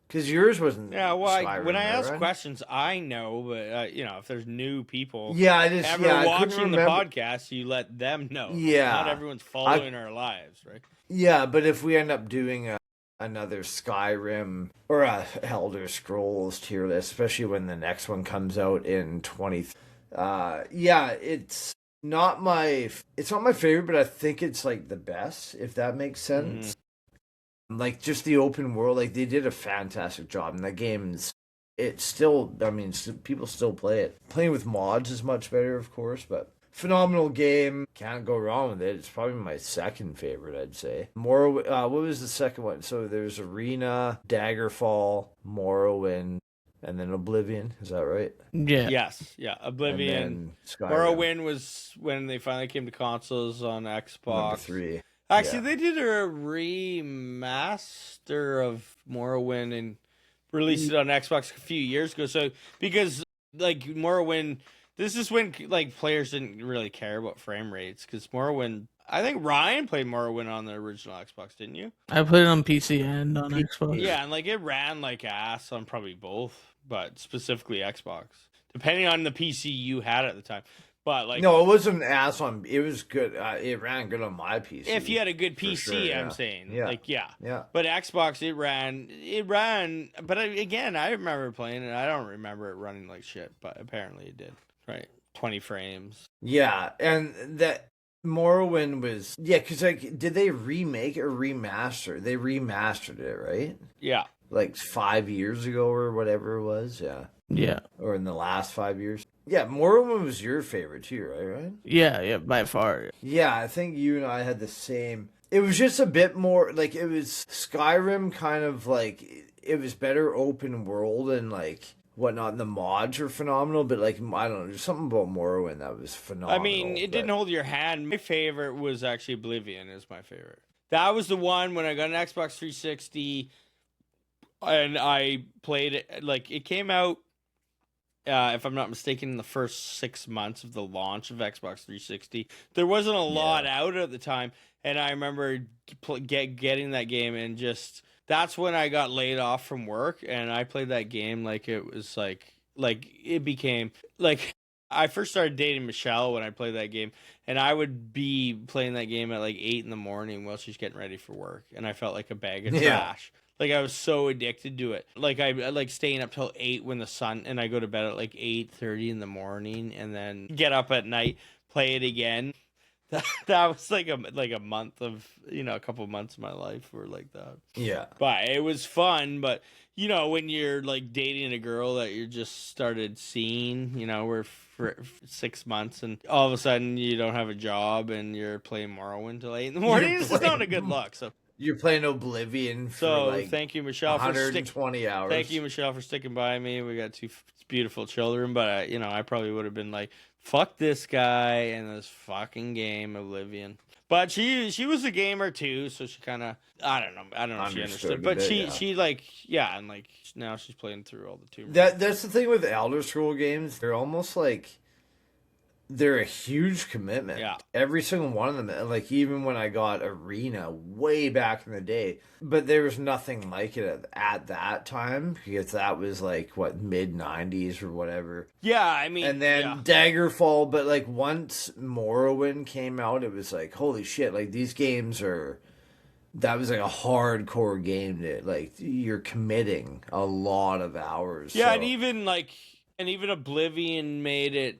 Because yours wasn't. Yeah, well, Skyrim, when I ask right? questions, I know, but if there's new people Yeah, I just ever I couldn't watching the remember. podcast, you let them know. Yeah. Not everyone's following our lives, right? Yeah, but if we end up doing another Skyrim or a Elder Scrolls tier list, especially when the next one comes out in 20. Yeah, it's not my favorite, but I think it's like the best, if that makes sense. Like just the open world, like they did a fantastic job, and the game's it's still. I mean, people still play it. Playing with mods is much better, of course, but phenomenal game. Can't go wrong with it. It's probably my second favorite, I'd say. What was the second one? So there's Arena, Daggerfall, Morrowind, and then Oblivion. Is that right? Yeah. Yes, yeah. Oblivion. And then Skyrim, Morrowind was when they finally came to consoles on Xbox. number 3. Actually, Yeah. they did a remaster of Morrowind and released it on Xbox a few years ago. So because like Morrowind, this is when like players didn't really care about frame rates because Morrowind. I think Ryan played Morrowind on the original Xbox, didn't you? I played it on PC and on Xbox. Yeah, and like it ran like ass on probably both, but specifically Xbox, depending on the PC you had at the time. But like, No, it wasn't ass on. It was good. It ran good on my PC. if you had a good for PC, sure, yeah. I'm saying, Yeah. like, yeah. Yeah. But Xbox, it ran. But again, I remember playing it. I don't remember it running like shit, but apparently it did. Right, 20 frames. Yeah, and Morrowind was because like, did they remake or remaster? They remastered it, right? Yeah. Like 5 years ago or whatever it was. Yeah, Yeah. or in the last 5 years. Yeah, Morrowind was your favorite too, right? Right? Yeah, by far. Yeah, I think you and I had the same. It was just a bit more like it was Skyrim, kind of like it was better open world and like whatnot. And the mods were phenomenal, but like I don't know, there's something about Morrowind that was phenomenal. I mean, it didn't hold your hand. My favorite was actually Oblivion. Is my favorite. That was the one when I got an Xbox 360, and I played it. Like it came out, if I'm not mistaken, in the first 6 months of the launch of Xbox 360. There wasn't a lot out at the time, and I remember getting that game, and just that's when I got laid off from work, and I played that game like it was like it became like. I first started dating Michelle when I played that game, and I would be playing that game at like 8 in the morning while she's getting ready for work, and I felt like a bag of trash. Like I was so addicted to it. Like I like staying up till 8 when the sun, and I go to bed at like 8:30 in the morning, and then get up at night, play it again. That was like a month of a couple of months of my life were like that. Yeah, but it was fun. But when you're like dating a girl that you just started seeing, we're for 6 months, and all of a sudden you don't have a job and you're playing Morrowind till 8 in the morning. This is not a good look. So you're playing Oblivion for so like thank you, Michelle, 120 hours. Thank you, Michelle, for sticking by me. We got two beautiful children, but I probably would have been like, fuck this guy and this fucking game, Oblivion. But she was a gamer too, so she kind of I don't know if she understood, but she like and like now she's playing through all the Tomb Raider. That's the thing with Elder Scroll games; they're almost like they're a huge commitment. Yeah, every single one of them. Like even when I got Arena way back in the day, but there was nothing like it at that time because that was like what mid-90s or whatever. Yeah, I mean, and then Daggerfall. But like once Morrowind came out, it was like holy shit! Like these games are. That was like a hardcore game that like you're committing a lot of hours. Yeah, so. and even Oblivion made it.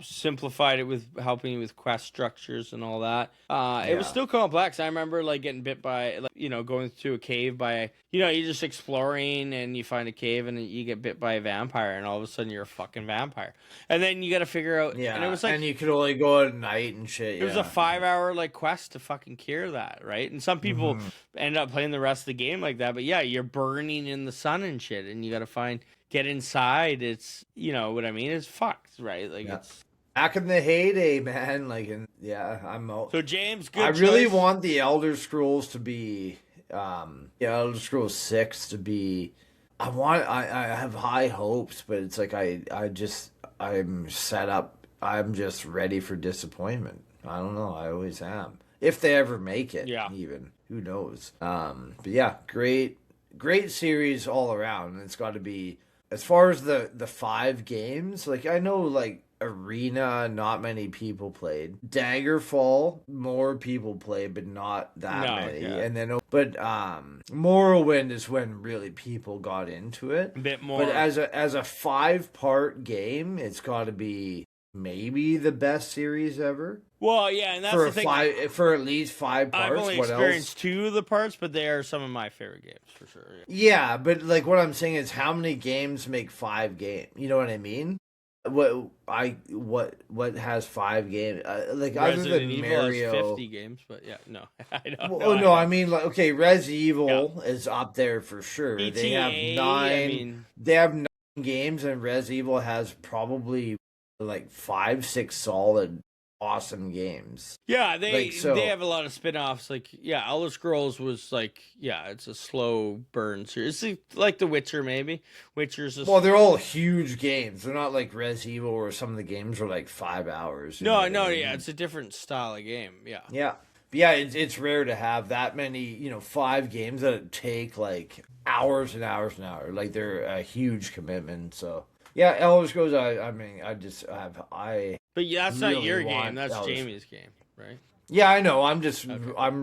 Simplified it with helping you with quest structures and all that. It was still complex. I remember like getting bit by going through a cave by you're just exploring and you find a cave and you get bit by a vampire and all of a sudden you're a fucking vampire. And then you got to figure out and it was like, and you could only go at night and shit. It was a 5-hour like quest to fucking cure that, right? And some people end up playing the rest of the game like that, but yeah, you're burning in the sun and shit and you got to get inside. It's what I mean. It's fucked, right? Like it's back in the heyday, man. Like, I'm out. So James, good. I really want the Elder Scrolls to be, Elder Scrolls 6 to be. I have high hopes, but it's like I'm set up. I'm just ready for disappointment. I don't know. I always am. If they ever make it, even who knows? But yeah, great series all around. It's got to be. As far as the 5 games, like I know like Arena, not many people played. Daggerfall, more people played, but not that many. Yeah. And then Morrowind is when really people got into it. A bit more. But as a 5-part game, it's got to be maybe the best series ever. Well, yeah, and that's for the thing. For at least 5 parts. I've only experienced 2 of the parts, but they are some of my favorite games for sure. Yeah, but like what I'm saying is, how many games make 5 games? You know what I mean? What has 5 games? Like Resident other than Evil Mario, has 50 games, but yeah, no, I don't. Well, no, I mean like okay, Res Evil is up there for sure. ETA, they have 9. They have 9 games, and Res Evil has probably like 5, 6 solid. Awesome games. Yeah, they have a lot of spin-offs. Like, yeah, Elder Scrolls was like, it's a slow burn series. It's like The Witcher, maybe. Well, they're all huge games. They're not like Res Evil, where some of the games are like 5 hours. No, it's a different style of game. Yeah, yeah. It's rare to have that many, 5 games that take like hours and hours and hours. Like they're a huge commitment. So. Yeah, Elder Scrolls. But yeah, that's really not your game. That's Jamie's game, right? Yeah, I know. I'm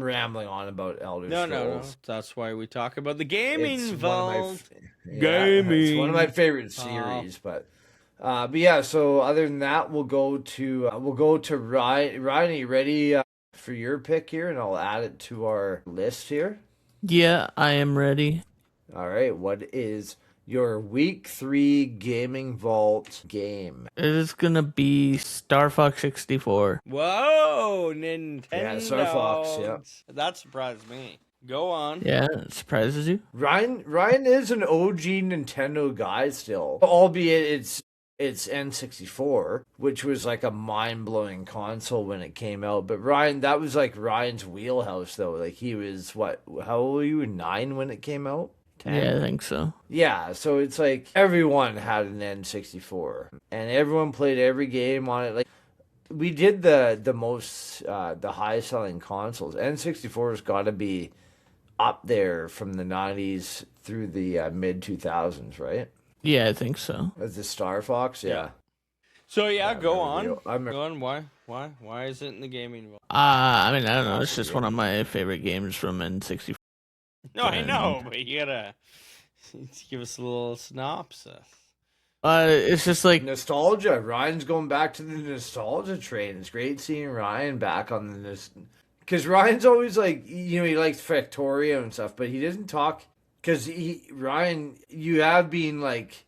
rambling on about Elder Scrolls. No. That's why we talk about the gaming involved. Gaming. It's one of my favorite series, but But yeah, so other than that, we'll go to Ryan. Ryan, are you ready for your pick here? And I'll add it to our list here. Yeah, I am ready. All right, what is your week 3 gaming vault game? It is gonna be Star Fox 64. Whoa, Nintendo. Yeah, Star Fox, yeah. That surprised me. Go on. Yeah, it surprises you. Ryan is an OG Nintendo guy still, albeit it's N64, which was like a mind-blowing console when it came out. But Ryan, that was like Ryan's wheelhouse though. Like he was what? How old were you? 9 when it came out? 10? Yeah, I think so. Yeah, so it's like everyone had an N64 and everyone played every game on it. Like we did the highest selling consoles. N64's got to be up there from the 90s through the mid 2000s, right? Yeah, I think so. As the Star Fox, yeah. So yeah, I go remember on. Go on. Why is it in the gaming vault? I mean, I don't know. It's just one of my favorite games from N64. No, I know, but you gotta give us a little synopsis. It's just like Nostalgia. Ryan's going back to the nostalgia train. It's great seeing Ryan back on the because Ryan's always like, you know, he likes Factorio and stuff, but he doesn't talk because Ryan, you have been like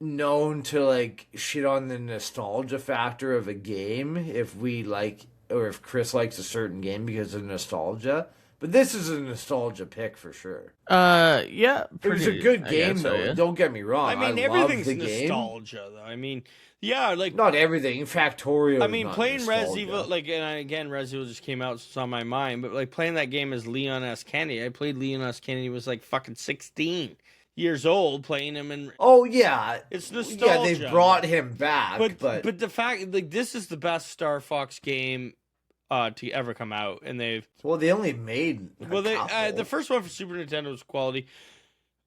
known to like shit on the nostalgia factor of a game if we like, or if Chris likes a certain game because of nostalgia. But this is a nostalgia pick for sure. yeah, It was a good game so, though. yeah. Don't get me wrong. I mean, love everything's the game. nostalgia, though. I mean, yeah, like Not everything. Factorio. I is mean, not playing Res nostalgia. Evil, like, and again, Res Evil just came out, so it's on my mind. But like playing that game as Leon S. Kennedy, I played Leon S. Kennedy was like fucking 16 years old, playing him, and Oh yeah, it's nostalgia. yeah. They brought him back, but the fact, like, this is the best Star Fox game to ever come out, and they've they only made the first one for Super Nintendo was quality.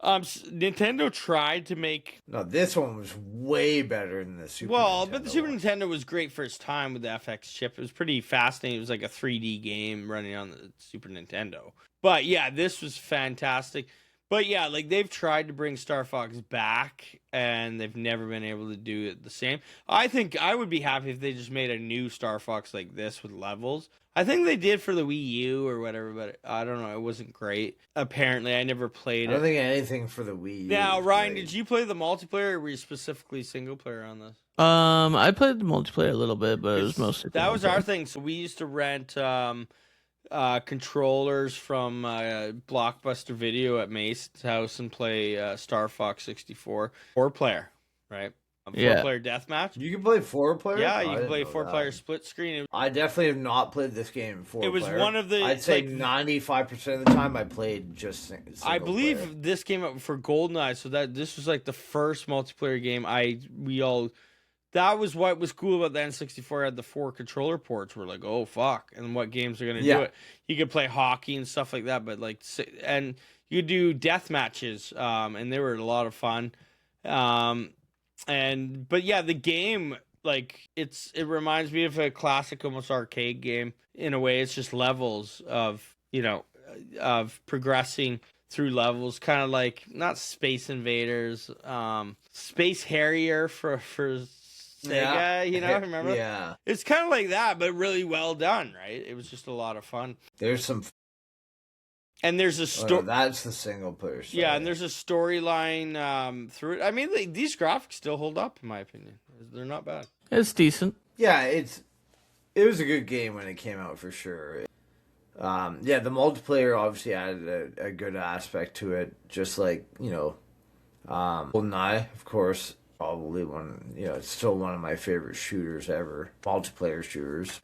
Nintendo tried to make No, this one was way better than the Super. but the Nintendo Super one. Nintendo was great for its time with the FX chip. It was pretty fascinating. It was like a 3D game running on the Super Nintendo. But yeah, this was fantastic. But yeah, like they've tried to bring Star Fox back and they've never been able to do it the same. I think I would be happy if they just made a new Star Fox like this with levels. I think they did for the Wii U or whatever, but I don't know. It wasn't great. Apparently, I never played I it. don't think anything for the Wii. U Now, was Ryan, great. did you play the multiplayer or were you specifically single player on this? I played the multiplayer a little bit, but it was mostly That was single our player. thing. So we used to rent controllers from Blockbuster Video at Mason's house and play Star Fox 64 4-player, right? Yeah. 4-player deathmatch. You can play 4-player. Yeah, Oh, you I can didn't play know 4-player that. split screen. I definitely have not played this game in 4-player. It was one of the, I'd say like, 95% of the time I played just single I believe player. this came out for GoldenEye, so that this was like the first multiplayer game that was what was cool about the N64. Had the 4 controller ports. We're like, oh fuck, and what games are gonna do it? You could play hockey and stuff like that, but like, and you could do death matches, and they were a lot of fun. But yeah, the game, like, it reminds me of a classic, almost arcade game in a way. It's just levels of of progressing through levels, kind of like not Space Invaders, Space Harrier for Sega, remember? Yeah. It's kind of like that, but really well done, right? It was just a lot of fun. There's some. And there's a story. That's the single player. Side. Yeah, and there's a storyline through it. I mean, these graphics still hold up, in my opinion. They're not bad. It's decent. Yeah, it was a good game when it came out for sure. Yeah, the multiplayer obviously added a good aspect to it. Just like GoldenEye, of course, probably one. It's still one of my favorite shooters ever. Multiplayer shooters.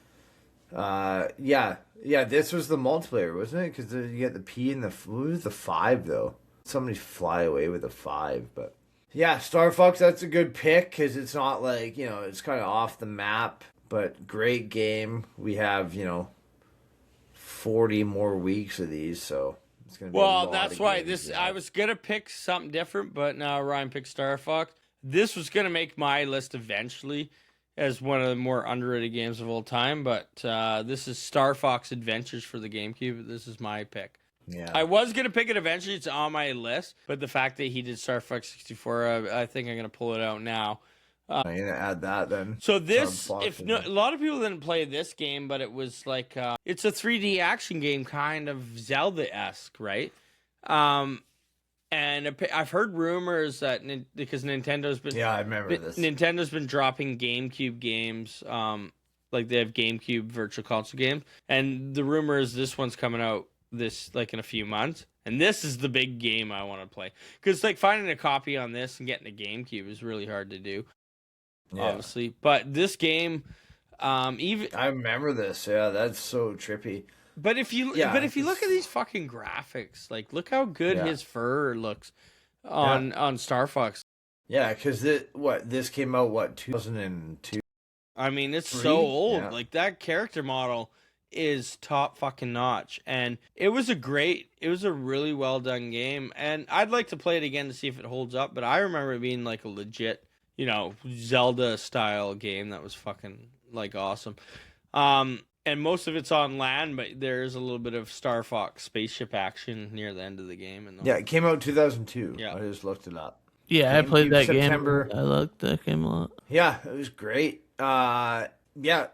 Yeah, this was the multiplayer, wasn't it? Because you get the P and what was the 5 though? Somebody fly away with a 5, but yeah, Star Fox. That's a good pick because it's not like it's kind of off the map, but great game. We have 40 more weeks of these, so it's gonna be. Well, that's why I was gonna pick something different, but now Ryan picked Star Fox. This was gonna make my list eventually as one of the more underrated games of all time, but this is Star Fox Adventures for the GameCube. This is my pick. Yeah. I was gonna pick it eventually. It's on my list, but the fact that he did Star Fox 64, I think I'm gonna pull it out now. I'm gonna add that then. So this, Star Fox if no, a lot of people didn't play this game, but it was like it's a 3D action game, kind of Zelda-esque, right? And I've heard rumors that because Nintendo's been Yeah, I remember this. Nintendo's been dropping GameCube games, like they have GameCube Virtual Console games, and the rumor is this one's coming out this like in a few months, and this is the big game I want to play because like finding a copy on this and getting a GameCube is really hard to do, obviously. But this game, even I remember this. Yeah, that's so trippy. But if you look at these fucking graphics, like look how good his fur looks on Star Fox. Yeah, because this ccame out 2002. I mean, it's so old. Yeah. Like that character model is top fucking notch, and it was a really well done game. And I'd like to play it again to see if it holds up. But I remember it being like a legit, Zelda style game that was fucking like awesome. And most of it's on land, but there's a little bit of Star Fox spaceship action near the end of the game. And Yeah, it came out 2002. Yeah. I just looked it up. Yeah, I played that September. game. I liked that game a lot. Yeah, it was great. Yeah,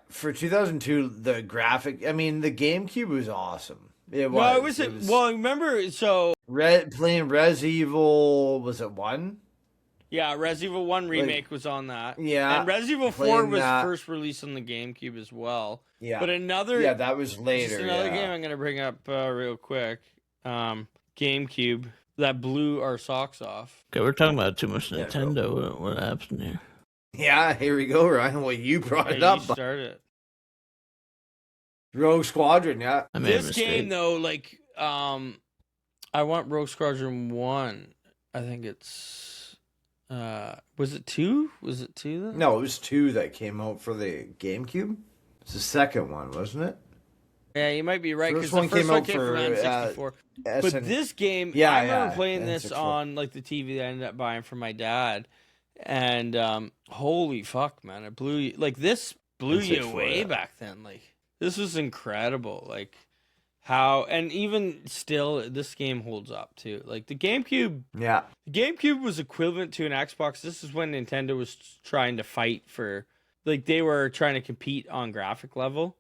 for 2002, the graphic. I mean, the GameCube was awesome. It was. Well, remember, so Playing Res Evil, was it 1? yeah, Resident Evil 1 remake was on that. Yeah, and Resident Evil 4 playing was that. first released on the GameCube as well. Yeah, But another that was later. just another game I'm gonna bring up real quick. GameCube that blew our socks off. Okay, we're talking about too much Yeah, Nintendo. What happened here? Yeah, here we go, Ryan. Well, you brought Okay, it up. you start it. Rogue Squadron, yeah. I made a This mistake. game though, like I want Rogue Squadron 1. I think it's was it 2? Was it 2 then? No, it was 2 that came out for the GameCube. It's the second one, wasn't it? Yeah, you might be right because First the first one one came came out from for, N64. But SN this game, Yeah, I remember yeah, playing this N64. on like the TV that I ended up buying for my dad, and holy fuck, man, it blew you like this blew you N64, away yeah. back then. Like this was incredible. Like how, and even still, this game holds up too. Like the GameCube was equivalent to an Xbox. This is when Nintendo was trying to fight for, like they were trying to compete on graphic level.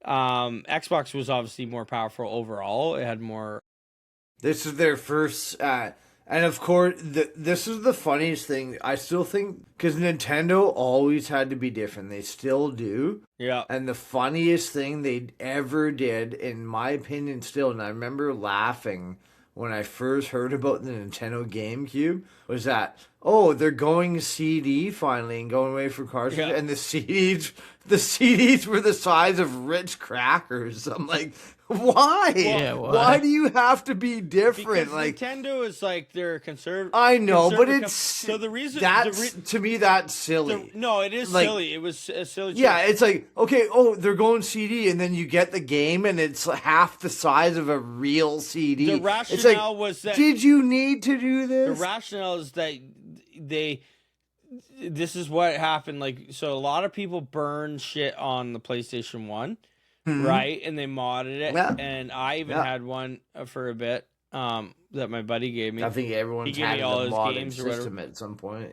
Xbox was obviously more powerful overall. It had more. This is their first, and of course, this is the funniest thing. I still think, because Nintendo always had to be different. They still do. Yeah. And the funniest thing they ever did, in my opinion, still, and I remember laughing when I first heard about the Nintendo GameCube, was that, they're going CD finally and going away from cartridges, and the CDs were the size of Ritz crackers. I'm like, why? Yeah, why do you have to be different? Because like Nintendo is like they're conservative. I know, but conservative it's so the reason that's to me that's silly. no, it is Like, silly. It was a silly. Yeah, choice. it's like, okay, they're going CD, and then you get the game, and it's half the size of a real CD. The rationale it's like, was that did you need to do the this? rationale is that this is what happened. Like, so a lot of people burn shit on the PlayStation 1, right? And they modded it. Yeah. And I even had one for a bit that my buddy gave me. I think everyone's He gave had me all a his modded games or whatever. system at some point.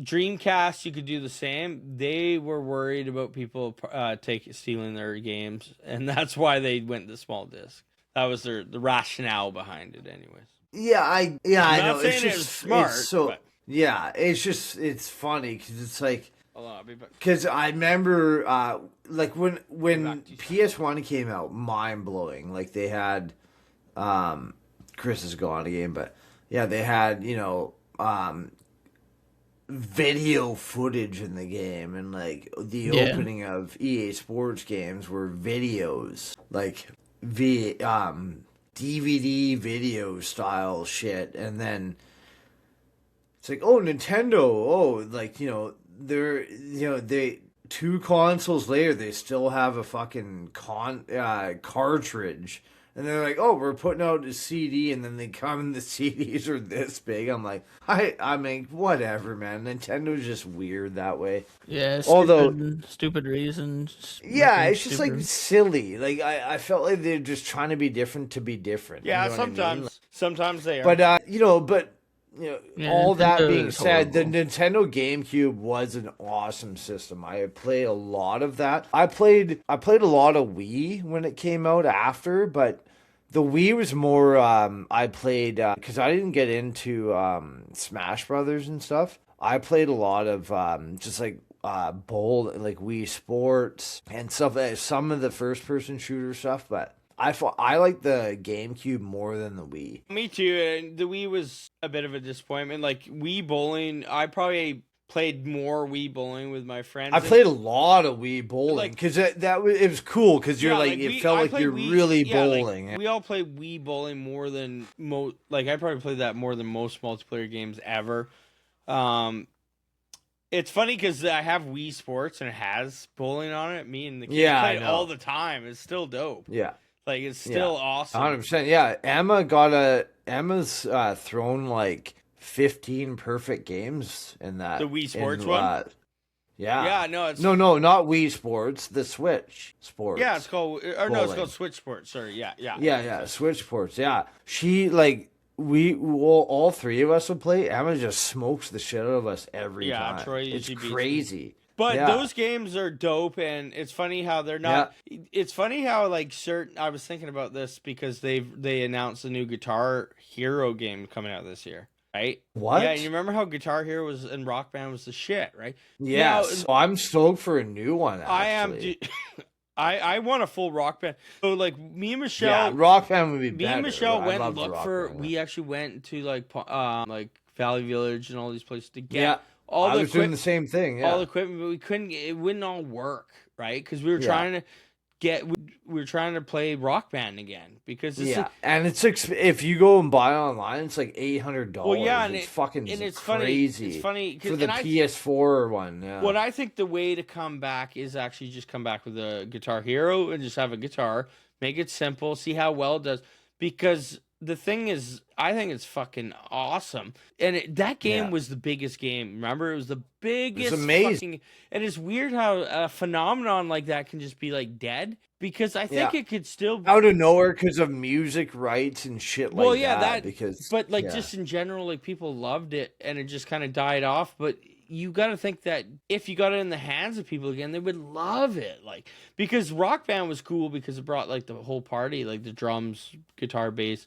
Dreamcast, you could do the same. They were worried about people stealing their games, and that's why they went the small disc. That was the rationale behind it, anyways. Yeah, I I'm know. not saying It's it just was smart, It's so but- yeah, it's funny because it's like. Hold on, I'll be back. Because I remember, like when back to you. PS1 came out, mind blowing. Like they had, Chris is gone again, but yeah, they had video footage in the game, and like the opening of EA Sports games were videos, like DVD video style shit, and then it's like, Nintendo, they 2 consoles later, they still have a fucking cartridge And they're like, "Oh, we're putting out a CD," and then they come and the CDs are this big. I'm like, I mean, whatever, man. Nintendo's just weird that way. Yeah, Although, stupid reasons. yeah, making it's just like stupid- silly. Like I felt like they're just trying to be different to be different. Yeah, you know what I mean? sometimes they are. But Yeah, all that Nintendo being is said, the horrible. Nintendo GameCube was an awesome system. I played a lot of that. I played a lot of Wii when it came out after, but the Wii was more. I played because I didn't get into Smash Brothers and stuff. I played a lot of just like like Wii Sports and stuff. Some of the first person shooter stuff, but I like the GameCube more than the Wii. Me too. And the Wii was a bit of a disappointment. Like Wii bowling, I probably played more Wii bowling with my friends. I played a lot of Wii bowling because it was cool because you're it felt like you're really bowling. Like, we all played Wii bowling more than most. Like I probably played that more than most multiplayer games ever. It's funny because I have Wii Sports and it has bowling on it. Me and the kids play it all the time. It's still dope. Yeah. Like it's still awesome. 100%. Yeah, Emma's thrown like 15 perfect games in that. The Wii Sports one? Yeah. Yeah, no, it's No, not Wii Sports, the Switch Sports. Yeah, it's called it's Bowling. called Switch Sports. Sorry, yeah. Yeah, Switch Sports. Yeah. She all three of us would play. Emma just smokes the shit out of us every time. Troy It's usually beats crazy. But Yeah. those games are dope, and it's funny how they're not. It's funny how like certain. I was thinking about this because they announced a new Guitar Hero game coming out this year, right? What? Yeah, and you remember how Guitar Hero was and Rock Band was the shit, right? Yes. Now, I'm stoked for a new one. Actually. I am. I want a full Rock Band. So like me and Michelle. Yeah, Rock Band would be Me better. and Michelle I went love and the looked Rock for. Band. We actually went to like Valley Village and all these places to get. Yeah. All I the was doing the same thing. Yeah. all the equipment, but we couldn't. It wouldn't all work, right? Because we were trying to we were trying to play Rock Band again because this is, and it's if you go and buy it online, it's like $800. well, yeah, and it's it's fucking crazy. crazy. It's funny for the PS4 one. Yeah. What I think the way to come back is actually just come back with a Guitar Hero and just have a guitar, make it simple, see how well it does. Because the thing is, I think it's fucking awesome. And that game was the biggest game. Remember, it was the biggest. It's amazing. Fucking, and it's weird how a phenomenon like that can just be like dead. Because I think it could still be out of nowhere because of music rights and shit like that. But just in general, like people loved it, and it just kind of died off. But you got to think that if you got it in the hands of people again, they would love it. Like because Rock Band was cool because it brought like the whole party, like the drums, guitar, bass,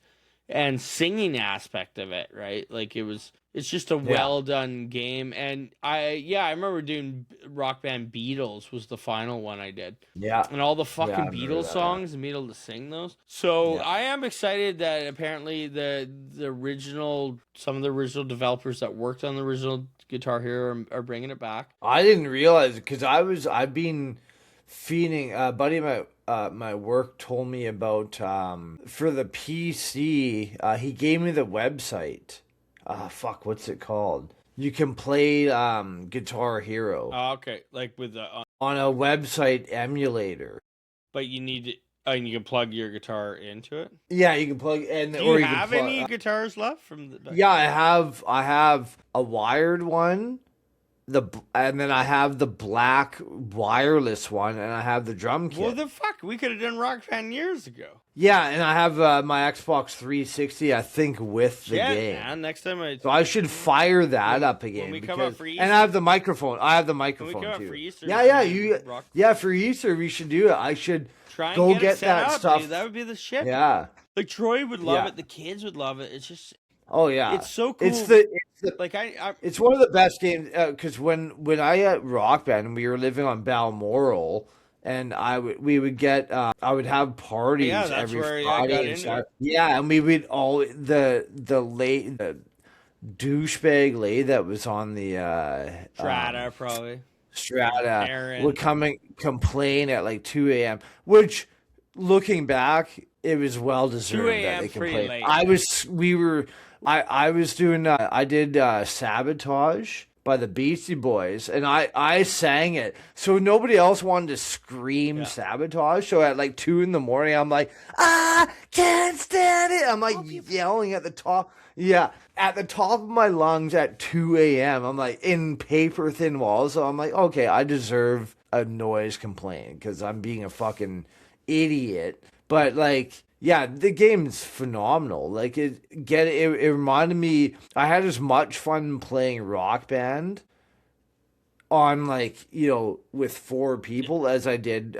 and singing aspect of it, right? Like it's just a well done game. And I remember doing Rock Band Beatles was the final one I did. Yeah. And all the fucking I remember Beatles that, songs and be able to sing those. So I am excited that apparently some of the original developers that worked on the original Guitar Hero are bringing it back. I didn't realize it because I've been feeding a buddy of my work told me about for the PC. He gave me the website. What's it called? You can play Guitar Hero Oh, okay. Like with the on a website emulator. but you need and you can plug your guitar into it. Yeah, you can plug and Do or you you have can plug, any guitars left from the? Yeah, I have a wired one. And then I have the black wireless one, and I have the drum kit. What the fuck? We could have done Rock Band years ago. Yeah, and I have my Xbox 360, I think, with the game. Man, next time So I should fire that up again. when we come up for Easter- and I have the microphone. I have the microphone come up too. for Easter, For Easter we should do it. I should Try and go get, get it set that up, stuff. dude. That would be the shit. Yeah. Like Troy would love Yeah. it. The kids would love it. It's just Oh yeah. it's so cool. It's the like It's one of the best games because when I at Rock Band we were living on Balmoral and I would have parties Yeah, that's every where I Friday got and into Saturday. it. Yeah, and we would all the douchebag lady that was on the Strata probably. Strata Aaron. would come and complain at like 2 a.m. Which, looking back, it was well deserved 2 that a.m. they pretty complained. late. I was doing I did Sabotage by the Beastie Boys, and I sang it. So nobody else wanted to scream Yeah. Sabotage. So at like 2 a.m, I'm like, I can't stand it. I'm like yelling at the top. Yeah, at the top of my lungs at 2 a.m. I'm like in paper thin walls. So I'm like, okay, I deserve a noise complaint because I'm being a fucking idiot. But like, yeah, the game's phenomenal. Like it reminded me. I had as much fun playing Rock Band on like with 4 people as I did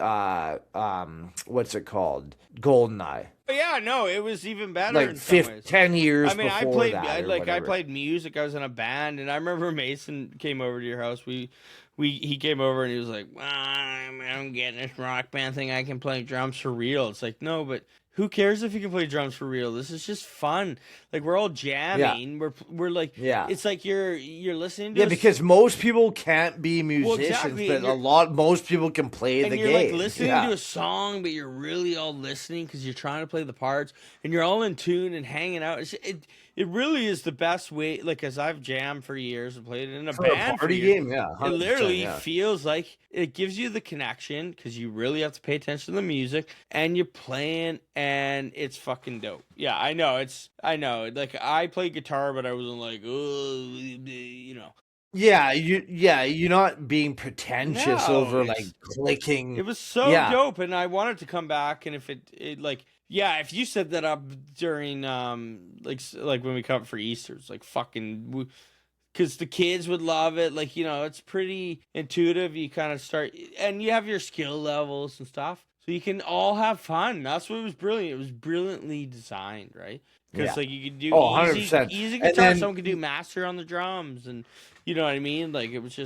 what's it called, Goldeneye. But yeah, no, it was even better Like in some ways. 10 years I mean, before that, I played music. I was in a band, and I remember Mason came over to your house. He came over and he was like, I'm getting this Rock Band thing. I can play drums for real. It's like, no, but who cares if you can play drums for real? This is just fun. Like we're all jamming. We're like, Yeah. It's like you're listening to Yeah, because most people can't be musicians, exactly, but most people can play and the you're game. like listening Yeah. to a song, but you're really all listening because you're trying to play the parts, and you're all in tune and hanging out. It really is the best way. Like as I've jammed for years and played it in a For a band party for years, game, yeah, it 100%, literally yeah. feels like it gives you the connection because you really have to pay attention to the music and you're playing, and it's fucking dope. Yeah, I know. Like I play guitar, but I wasn't like, oh, You're not being pretentious No, over it's- like clicking. It was so Yeah. dope, and I wanted to come back. And if it like, yeah, if you set that up during like when we come up for Easter, it's like fucking, because the kids would love it. Like it's pretty intuitive. You kind of start, and you have your skill levels and stuff, so you can all have fun. That's what was brilliant. It was brilliantly designed, right? Because Yeah. like you could do Oh, easy 100%. easy And guitar. then- Someone could do master on the drums, and you know what I mean. Like it was.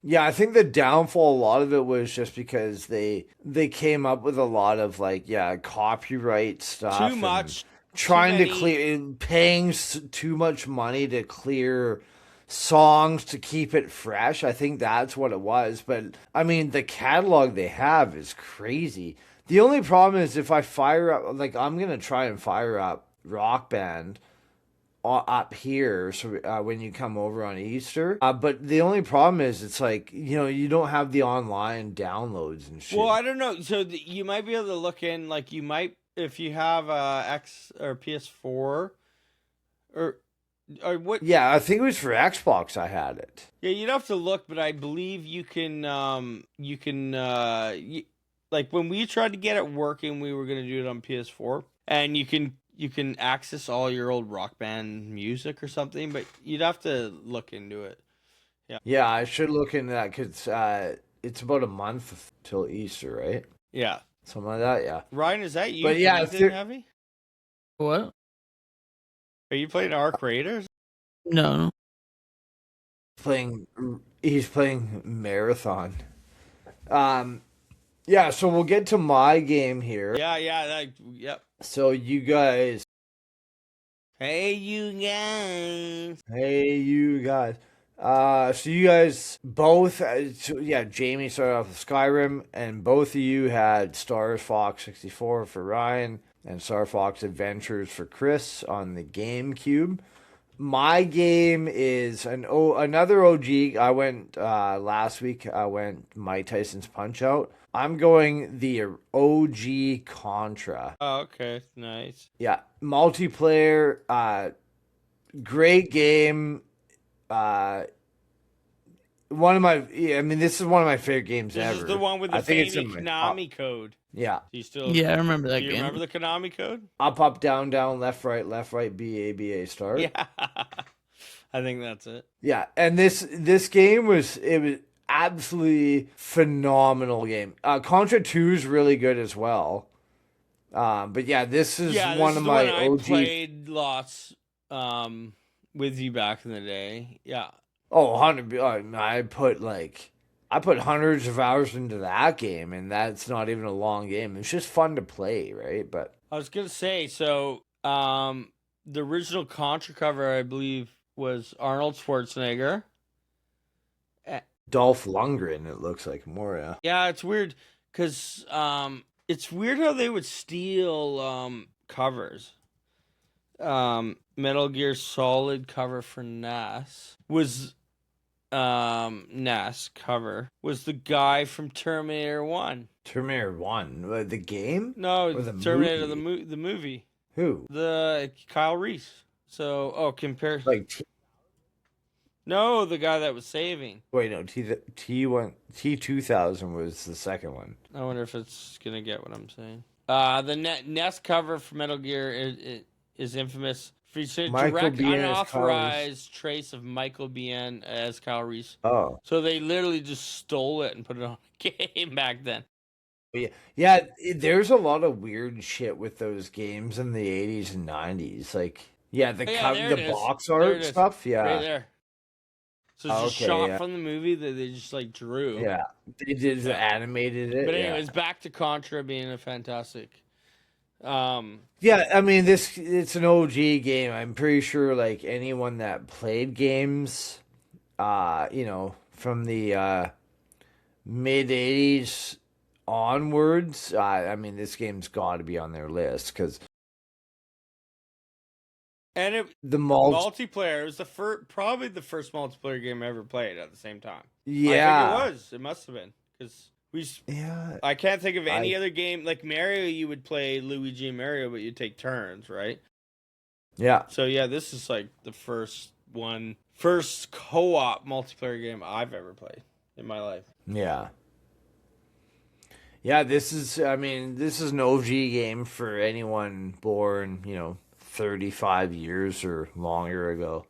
Yeah, I think the downfall, a lot of it was just because they came up with a lot of like copyright stuff, Too and much, trying too to many- clear, paying too much money to clear songs to keep it fresh. I think that's what it was. But I mean, the catalog they have is crazy. The only problem is if I fire up, like I'm gonna try and fire up Rock Band up here, so when you come over on Easter, but the only problem is it's like you don't have the online downloads and shit. Well, I don't know. So you might be able to look in, like you might, if you have X or PS4 or what? Yeah, I think it was for Xbox I had it. Yeah, you'd have to look, but I believe you can like when we tried to get it working, we were gonna do it on PS4, and you can access all your old Rock Band music or something, but you'd have to look into it. Yeah, I should look into that because it's about a month till Easter, right? Yeah, Something like that. Yeah. Ryan, is that you? But yeah, playing if anything there- heavy? What? Are you playing Arc Raiders? No. He's playing Marathon. Yeah, so we'll get to my game here. Yeah, yep. So you guys, Hey, you guys. so you guys both, Jamie started off with Skyrim, and both of you had Star Fox 64 for Ryan and Star Fox Adventures for Chris on the GameCube. My game is another OG. I went last week. I went Mike Tyson's Punch Out. I'm going the OG Contra. Oh, okay, nice. Yeah, multiplayer, great game. This is one of my favorite games This ever. is the one with the I think it's in famous my top- Konami code. Yeah, Do you still? Yeah, I remember that Do you game. remember the Konami code? up, down, left, right, BA, start. Yeah, I think that's it. Yeah, and this game was absolutely phenomenal game. Contra 2 is really good as well. But yeah, this is Yeah, one this of is the my one I OG. played lots with you back in the day. Yeah. Oh, 100. I put hundreds of hours into that game, and that's not even a long game. It's just fun to play, right? But I was gonna say, so the original Contra cover, I believe, was Arnold Schwarzenegger. Dolph Lundgren, it looks like more. Yeah. Yeah, it's weird because it's weird how they would steal covers. Metal Gear Solid cover for NES was NAS cover was the guy from Terminator 1. Terminator 1, the game? No, Or the Terminator movie? the movie. Who? The Kyle Reese. So, compare. Like No, the guy that was saving. wait, no, T2000 was the second one. I wonder if it's gonna get what I'm saying. The NES cover for Metal Gear is infamous. Featured Michael direct Biehn as unauthorized trace of Michael Biehn as Kyle Reese. Oh. So they literally just stole it and put it on a game back then. Yeah, there's a lot of weird shit with those games in the 80s and 90s. Like, yeah, the there it is. box There art it is. stuff, yeah. Right there. So it's just Okay, shot yeah. from the movie that they just like drew. Yeah, they did animated it. But yeah. anyways, back to Contra being a fantastic. Yeah, I mean, it's an OG game. I'm pretty sure, like, anyone that played games, from the mid 80s onwards, I mean, this game's got to be on their list because And the multiplayer was probably the first multiplayer game I ever played at the same time. Yeah, I think it was. It must have been because yeah. I can't think of any other game like Mario. You would play Luigi and Mario, but you'd take turns, right? Yeah. So yeah, this is like the first co-op multiplayer game I've ever played in my life. Yeah. Yeah, this is an OG game for anyone born, 35 years or longer ago.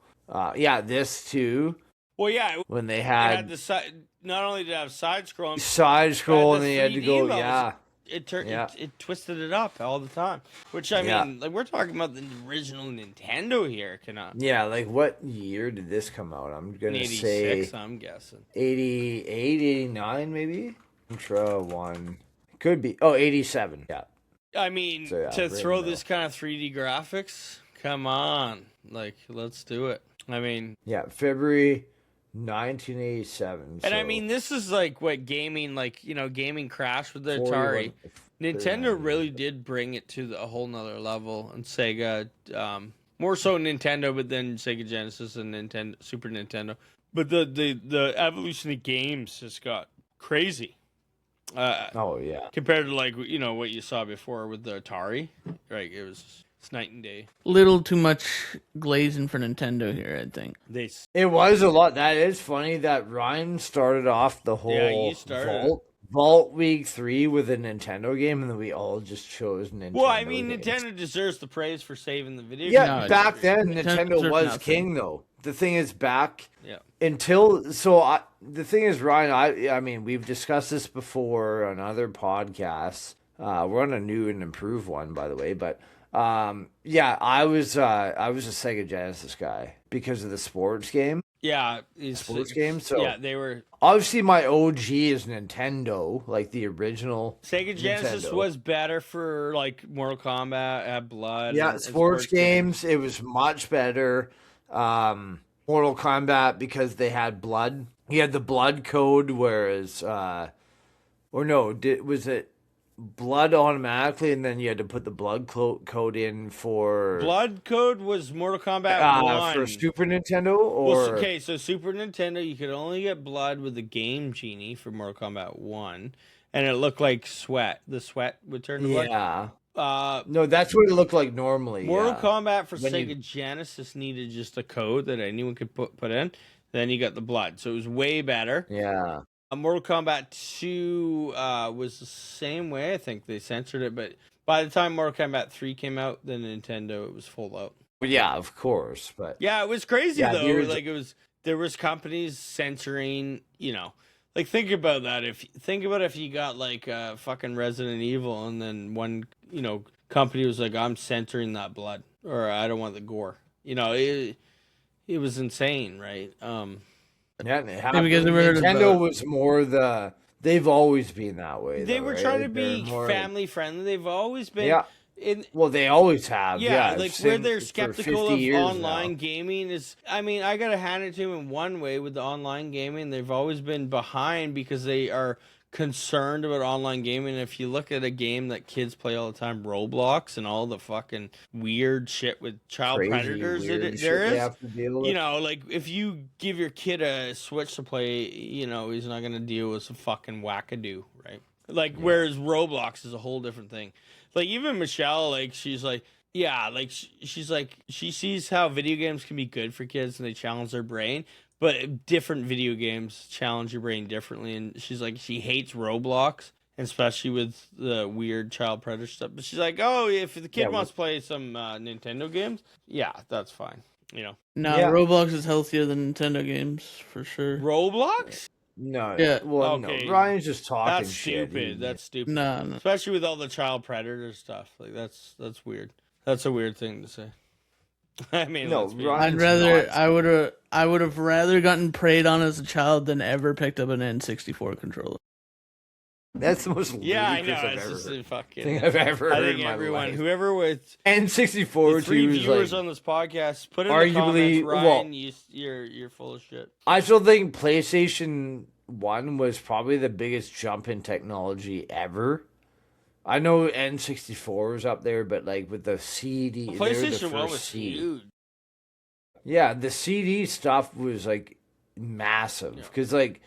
Yeah, this too. Well, yeah, when they it had had the side. Not only did it have side scroll, and the they had to 3D go, levels. yeah. It twisted it up all the time. Which I mean, like we're talking about the original Nintendo here, cannot. Yeah, like what year did this come out? I'm gonna 86, say I'm guessing 88, 89 maybe. Contra 1 could be 87. Yeah. I mean, So, yeah, to right throw in the this kind of 3D graphics, come on, like let's do it. I mean, yeah, February 1987. and I mean, this is like what gaming, gaming crashed with the Atari. Nintendo really did bring it to a whole nother level, and Sega, more so Nintendo, but then Sega Genesis and Super Nintendo. But the evolution of games just got crazy. Oh yeah. Compared to what you saw before with the Atari, right? It's night and day. Little too much glazing for Nintendo here, I think. It was a lot. That is funny that Ryan started off the whole Vault Week 3 with a Nintendo game, and then we all just chose Nintendo. Well, I mean, games. Nintendo deserves the praise for saving the video. Yeah, No, back then Nintendo was nothing. king, though. The thing is, back Yeah. the thing is, Ryan, I mean, we've discussed this before on other podcasts. We're on a new and improved one, by the way, but. Yeah, I was a Sega Genesis guy because of the sports game. Yeah, Sports game. So yeah, they were. Obviously, my OG is Nintendo, like the original. Sega Genesis Nintendo. was better for like Mortal Kombat, had blood. Yeah, and sports games. It was much better. Mortal Kombat because they had blood. You had the blood code, whereas, was it? Blood automatically, and then you had to put the blood code in for Blood code was Mortal Kombat 1 for Super Nintendo, or so Super Nintendo you could only get blood with the Game Genie for Mortal Kombat 1, and it looked like sweat. The sweat would turn to blood. Yeah. No, that's what it looked like normally. Mortal yeah. Kombat for Sega Genesis needed just a code that anyone could put in. Then you got the blood, so it was way better. Yeah. Mortal Kombat 2 was the same way. I think they censored it, but by the time Mortal Kombat 3 came out, then Nintendo, it was full out. Well, yeah, of course, but Yeah, it was crazy Yeah, though. here's- Like there was companies censoring. Like think about that. If you got like fucking Resident Evil, and then one company was like, I'm censoring that blood, or I don't want the gore. It was insane, right? yeah, it Yeah, happened. because they were Nintendo was more they've always been that way. They though, were right? trying to Like, be they're more- family friendly. They've always been. Yeah. Well, they always have. Yeah, Yeah, like where since- they're for skeptical 50 of years online now. gaming is, I mean, I gotta hand it to them in one way with the online gaming. They've always been behind because they are concerned about online gaming. If you look at a game that kids play all the time, Roblox, and all the fucking weird shit with child Crazy predators weird there shit they is, have to deal with. you know, like if you give your kid a Switch to play, you know, he's not gonna deal with some fucking wackadoo, right? Like, whereas Roblox is a whole different thing. Like, even Michelle, like, she's like, yeah, like, she's like, she sees how video games can be good for kids and they challenge their brain, but different video games challenge your brain differently. And she's like, she hates Roblox, especially with the weird child predator stuff. But she's like, oh, if the kid wants to play some Nintendo games, yeah, that's fine, you know. No, Yeah. Roblox is healthier than Nintendo games for sure. Roblox? No, Yeah. well, Okay. no, Ryan's just talking That's shit. stupid. That's stupid. No. Especially with all the child predator stuff. Like, that's weird. That's a weird thing to say. I mean, No, let's be Ryan- I would have rather gotten preyed on as a child than ever picked up an N64 controller. That's the most yeah, I ludicrous know. I've It's ever just heard. a fucking Thing I've ever I heard think in my everyone, life. whoever with N64 the 3 too is viewers like, on this podcast, put in the arguably- comments, Ryan, you're full of shit. I still think PlayStation 1 was probably the biggest jump in technology ever. I know N64 was up there, but like with the CD, they were the PlayStation 1 first was CD. huge. Yeah, the CD stuff was like massive because like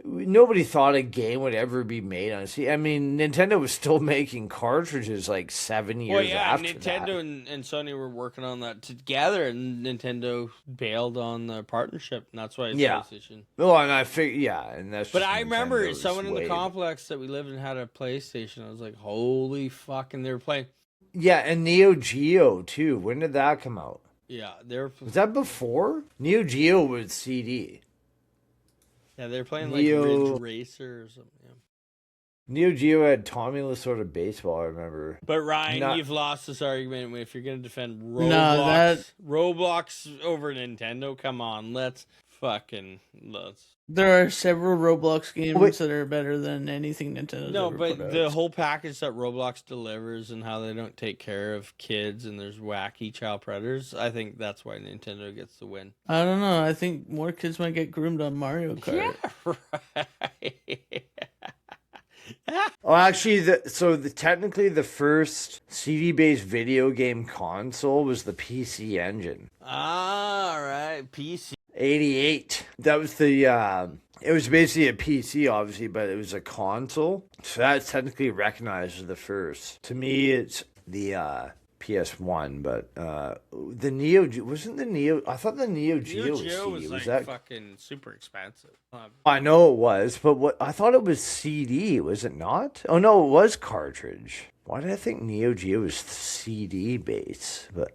nobody thought a game would ever be made on CD. I mean, Nintendo was still making cartridges like 7 years Well, yeah, after Nintendo that. and Sony were working on that together, and Nintendo bailed on the partnership, and that's why it's Yeah. PlayStation. Well, and I figure, yeah, and that's. But just I remember Nintendo's someone in the way. complex that we lived in had a PlayStation. I was like, holy fucking, they were playing. Yeah, and Neo Geo too. When did that come out? Yeah, they were. Was that before? Neo Geo was CD. Yeah, they were playing like Neo- Ridge Racer or something. Yeah. Neo Geo had Tommy Lasorda baseball. I remember. But Ryan, Not- you've lost this argument if you're going to defend No, Roblox. Roblox over Nintendo. Come on, let's. There are several Roblox games Wait. that are better than anything Nintendo's No, ever but put out. the whole package that Roblox delivers and how they don't take care of kids and there's wacky child predators, I think that's why Nintendo gets the win. I don't know. I think more kids might get groomed on Mario Kart. Yeah, right. Oh, actually, technically the first CD-based video game console was the PC Engine. All right, PC. 88. That was the. It was basically a PC, obviously, but it was a console. So that's technically recognized as the first. To me, it's the PS1, but the Neo wasn't the Neo. I thought the Neo Geo Neo was Geo CD. was like that? fucking super expensive. I know it was, but what I thought it was CD. Was it not? Oh no, it was cartridge. Why did I think Neo Geo was CD base? But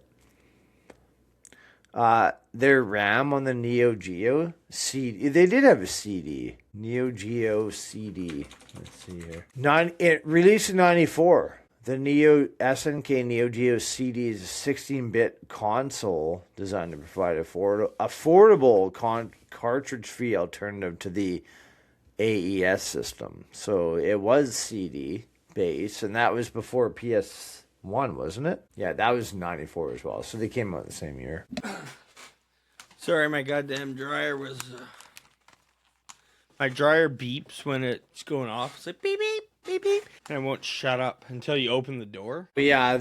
their RAM on the Neo Geo CD. They did have a CD. Neo Geo CD. Let's see here. It released in '94. The Neo SNK Neo Geo CD is a 16-bit console designed to provide affordable cartridge-free alternative to the AES system. So it was CD based, and that was before PS1, wasn't it? Yeah, that was '94 as well. So they came out the same year. Sorry, my goddamn dryer was. My dryer beeps when it's going off. It's like beep beep beep beep, and it won't shut up until you open the door. But yeah,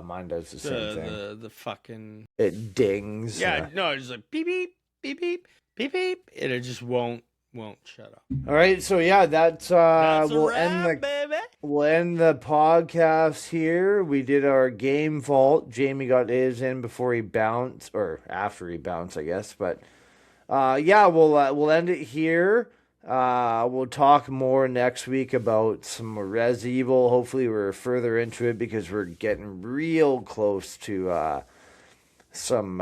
mine does the same thing. The fucking It dings. yeah, no, it's like beep beep beep beep beep beep, and it just won't shut up. All right, so yeah, that's That's a we'll wrap, baby. we'll end the podcast here. We did our game vault. Jamie got his in before he bounced, or after he bounced, I guess. But yeah, we'll end it here. We'll talk more next week about some Res Evil. Hopefully, we're further into it because we're getting real close to some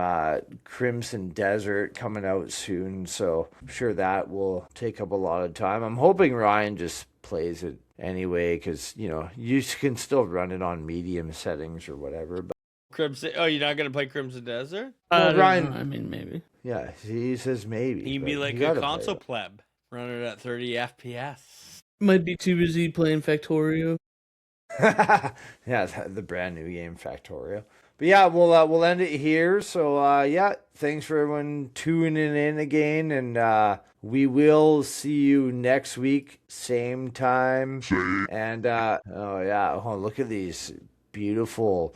Crimson Desert coming out soon. So I'm sure that will take up a lot of time. I'm hoping Ryan just plays it anyway because, you can still run it on medium settings or whatever. But Crimson. Oh, you're not gonna play Crimson Desert? Well, Ryan- I mean, maybe. yeah, he says maybe. You can but be like you a gotta play console it. pleb, run it at 30 FPS. Might be too busy playing Factorio. Yeah, the brand new game Factorio. But yeah, we'll end it here. So yeah, thanks for everyone tuning in again, and we will see you next week, same time. And oh yeah, oh look at these beautiful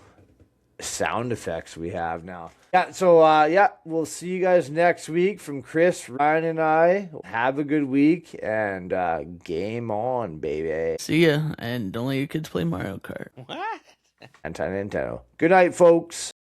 sound effects we have now. Yeah, so yeah, we'll see you guys next week. From Chris, Ryan, and I. Have a good week, and game on, baby. See ya, and don't let your kids play Mario Kart. What? Anti Nintendo. Good night, folks.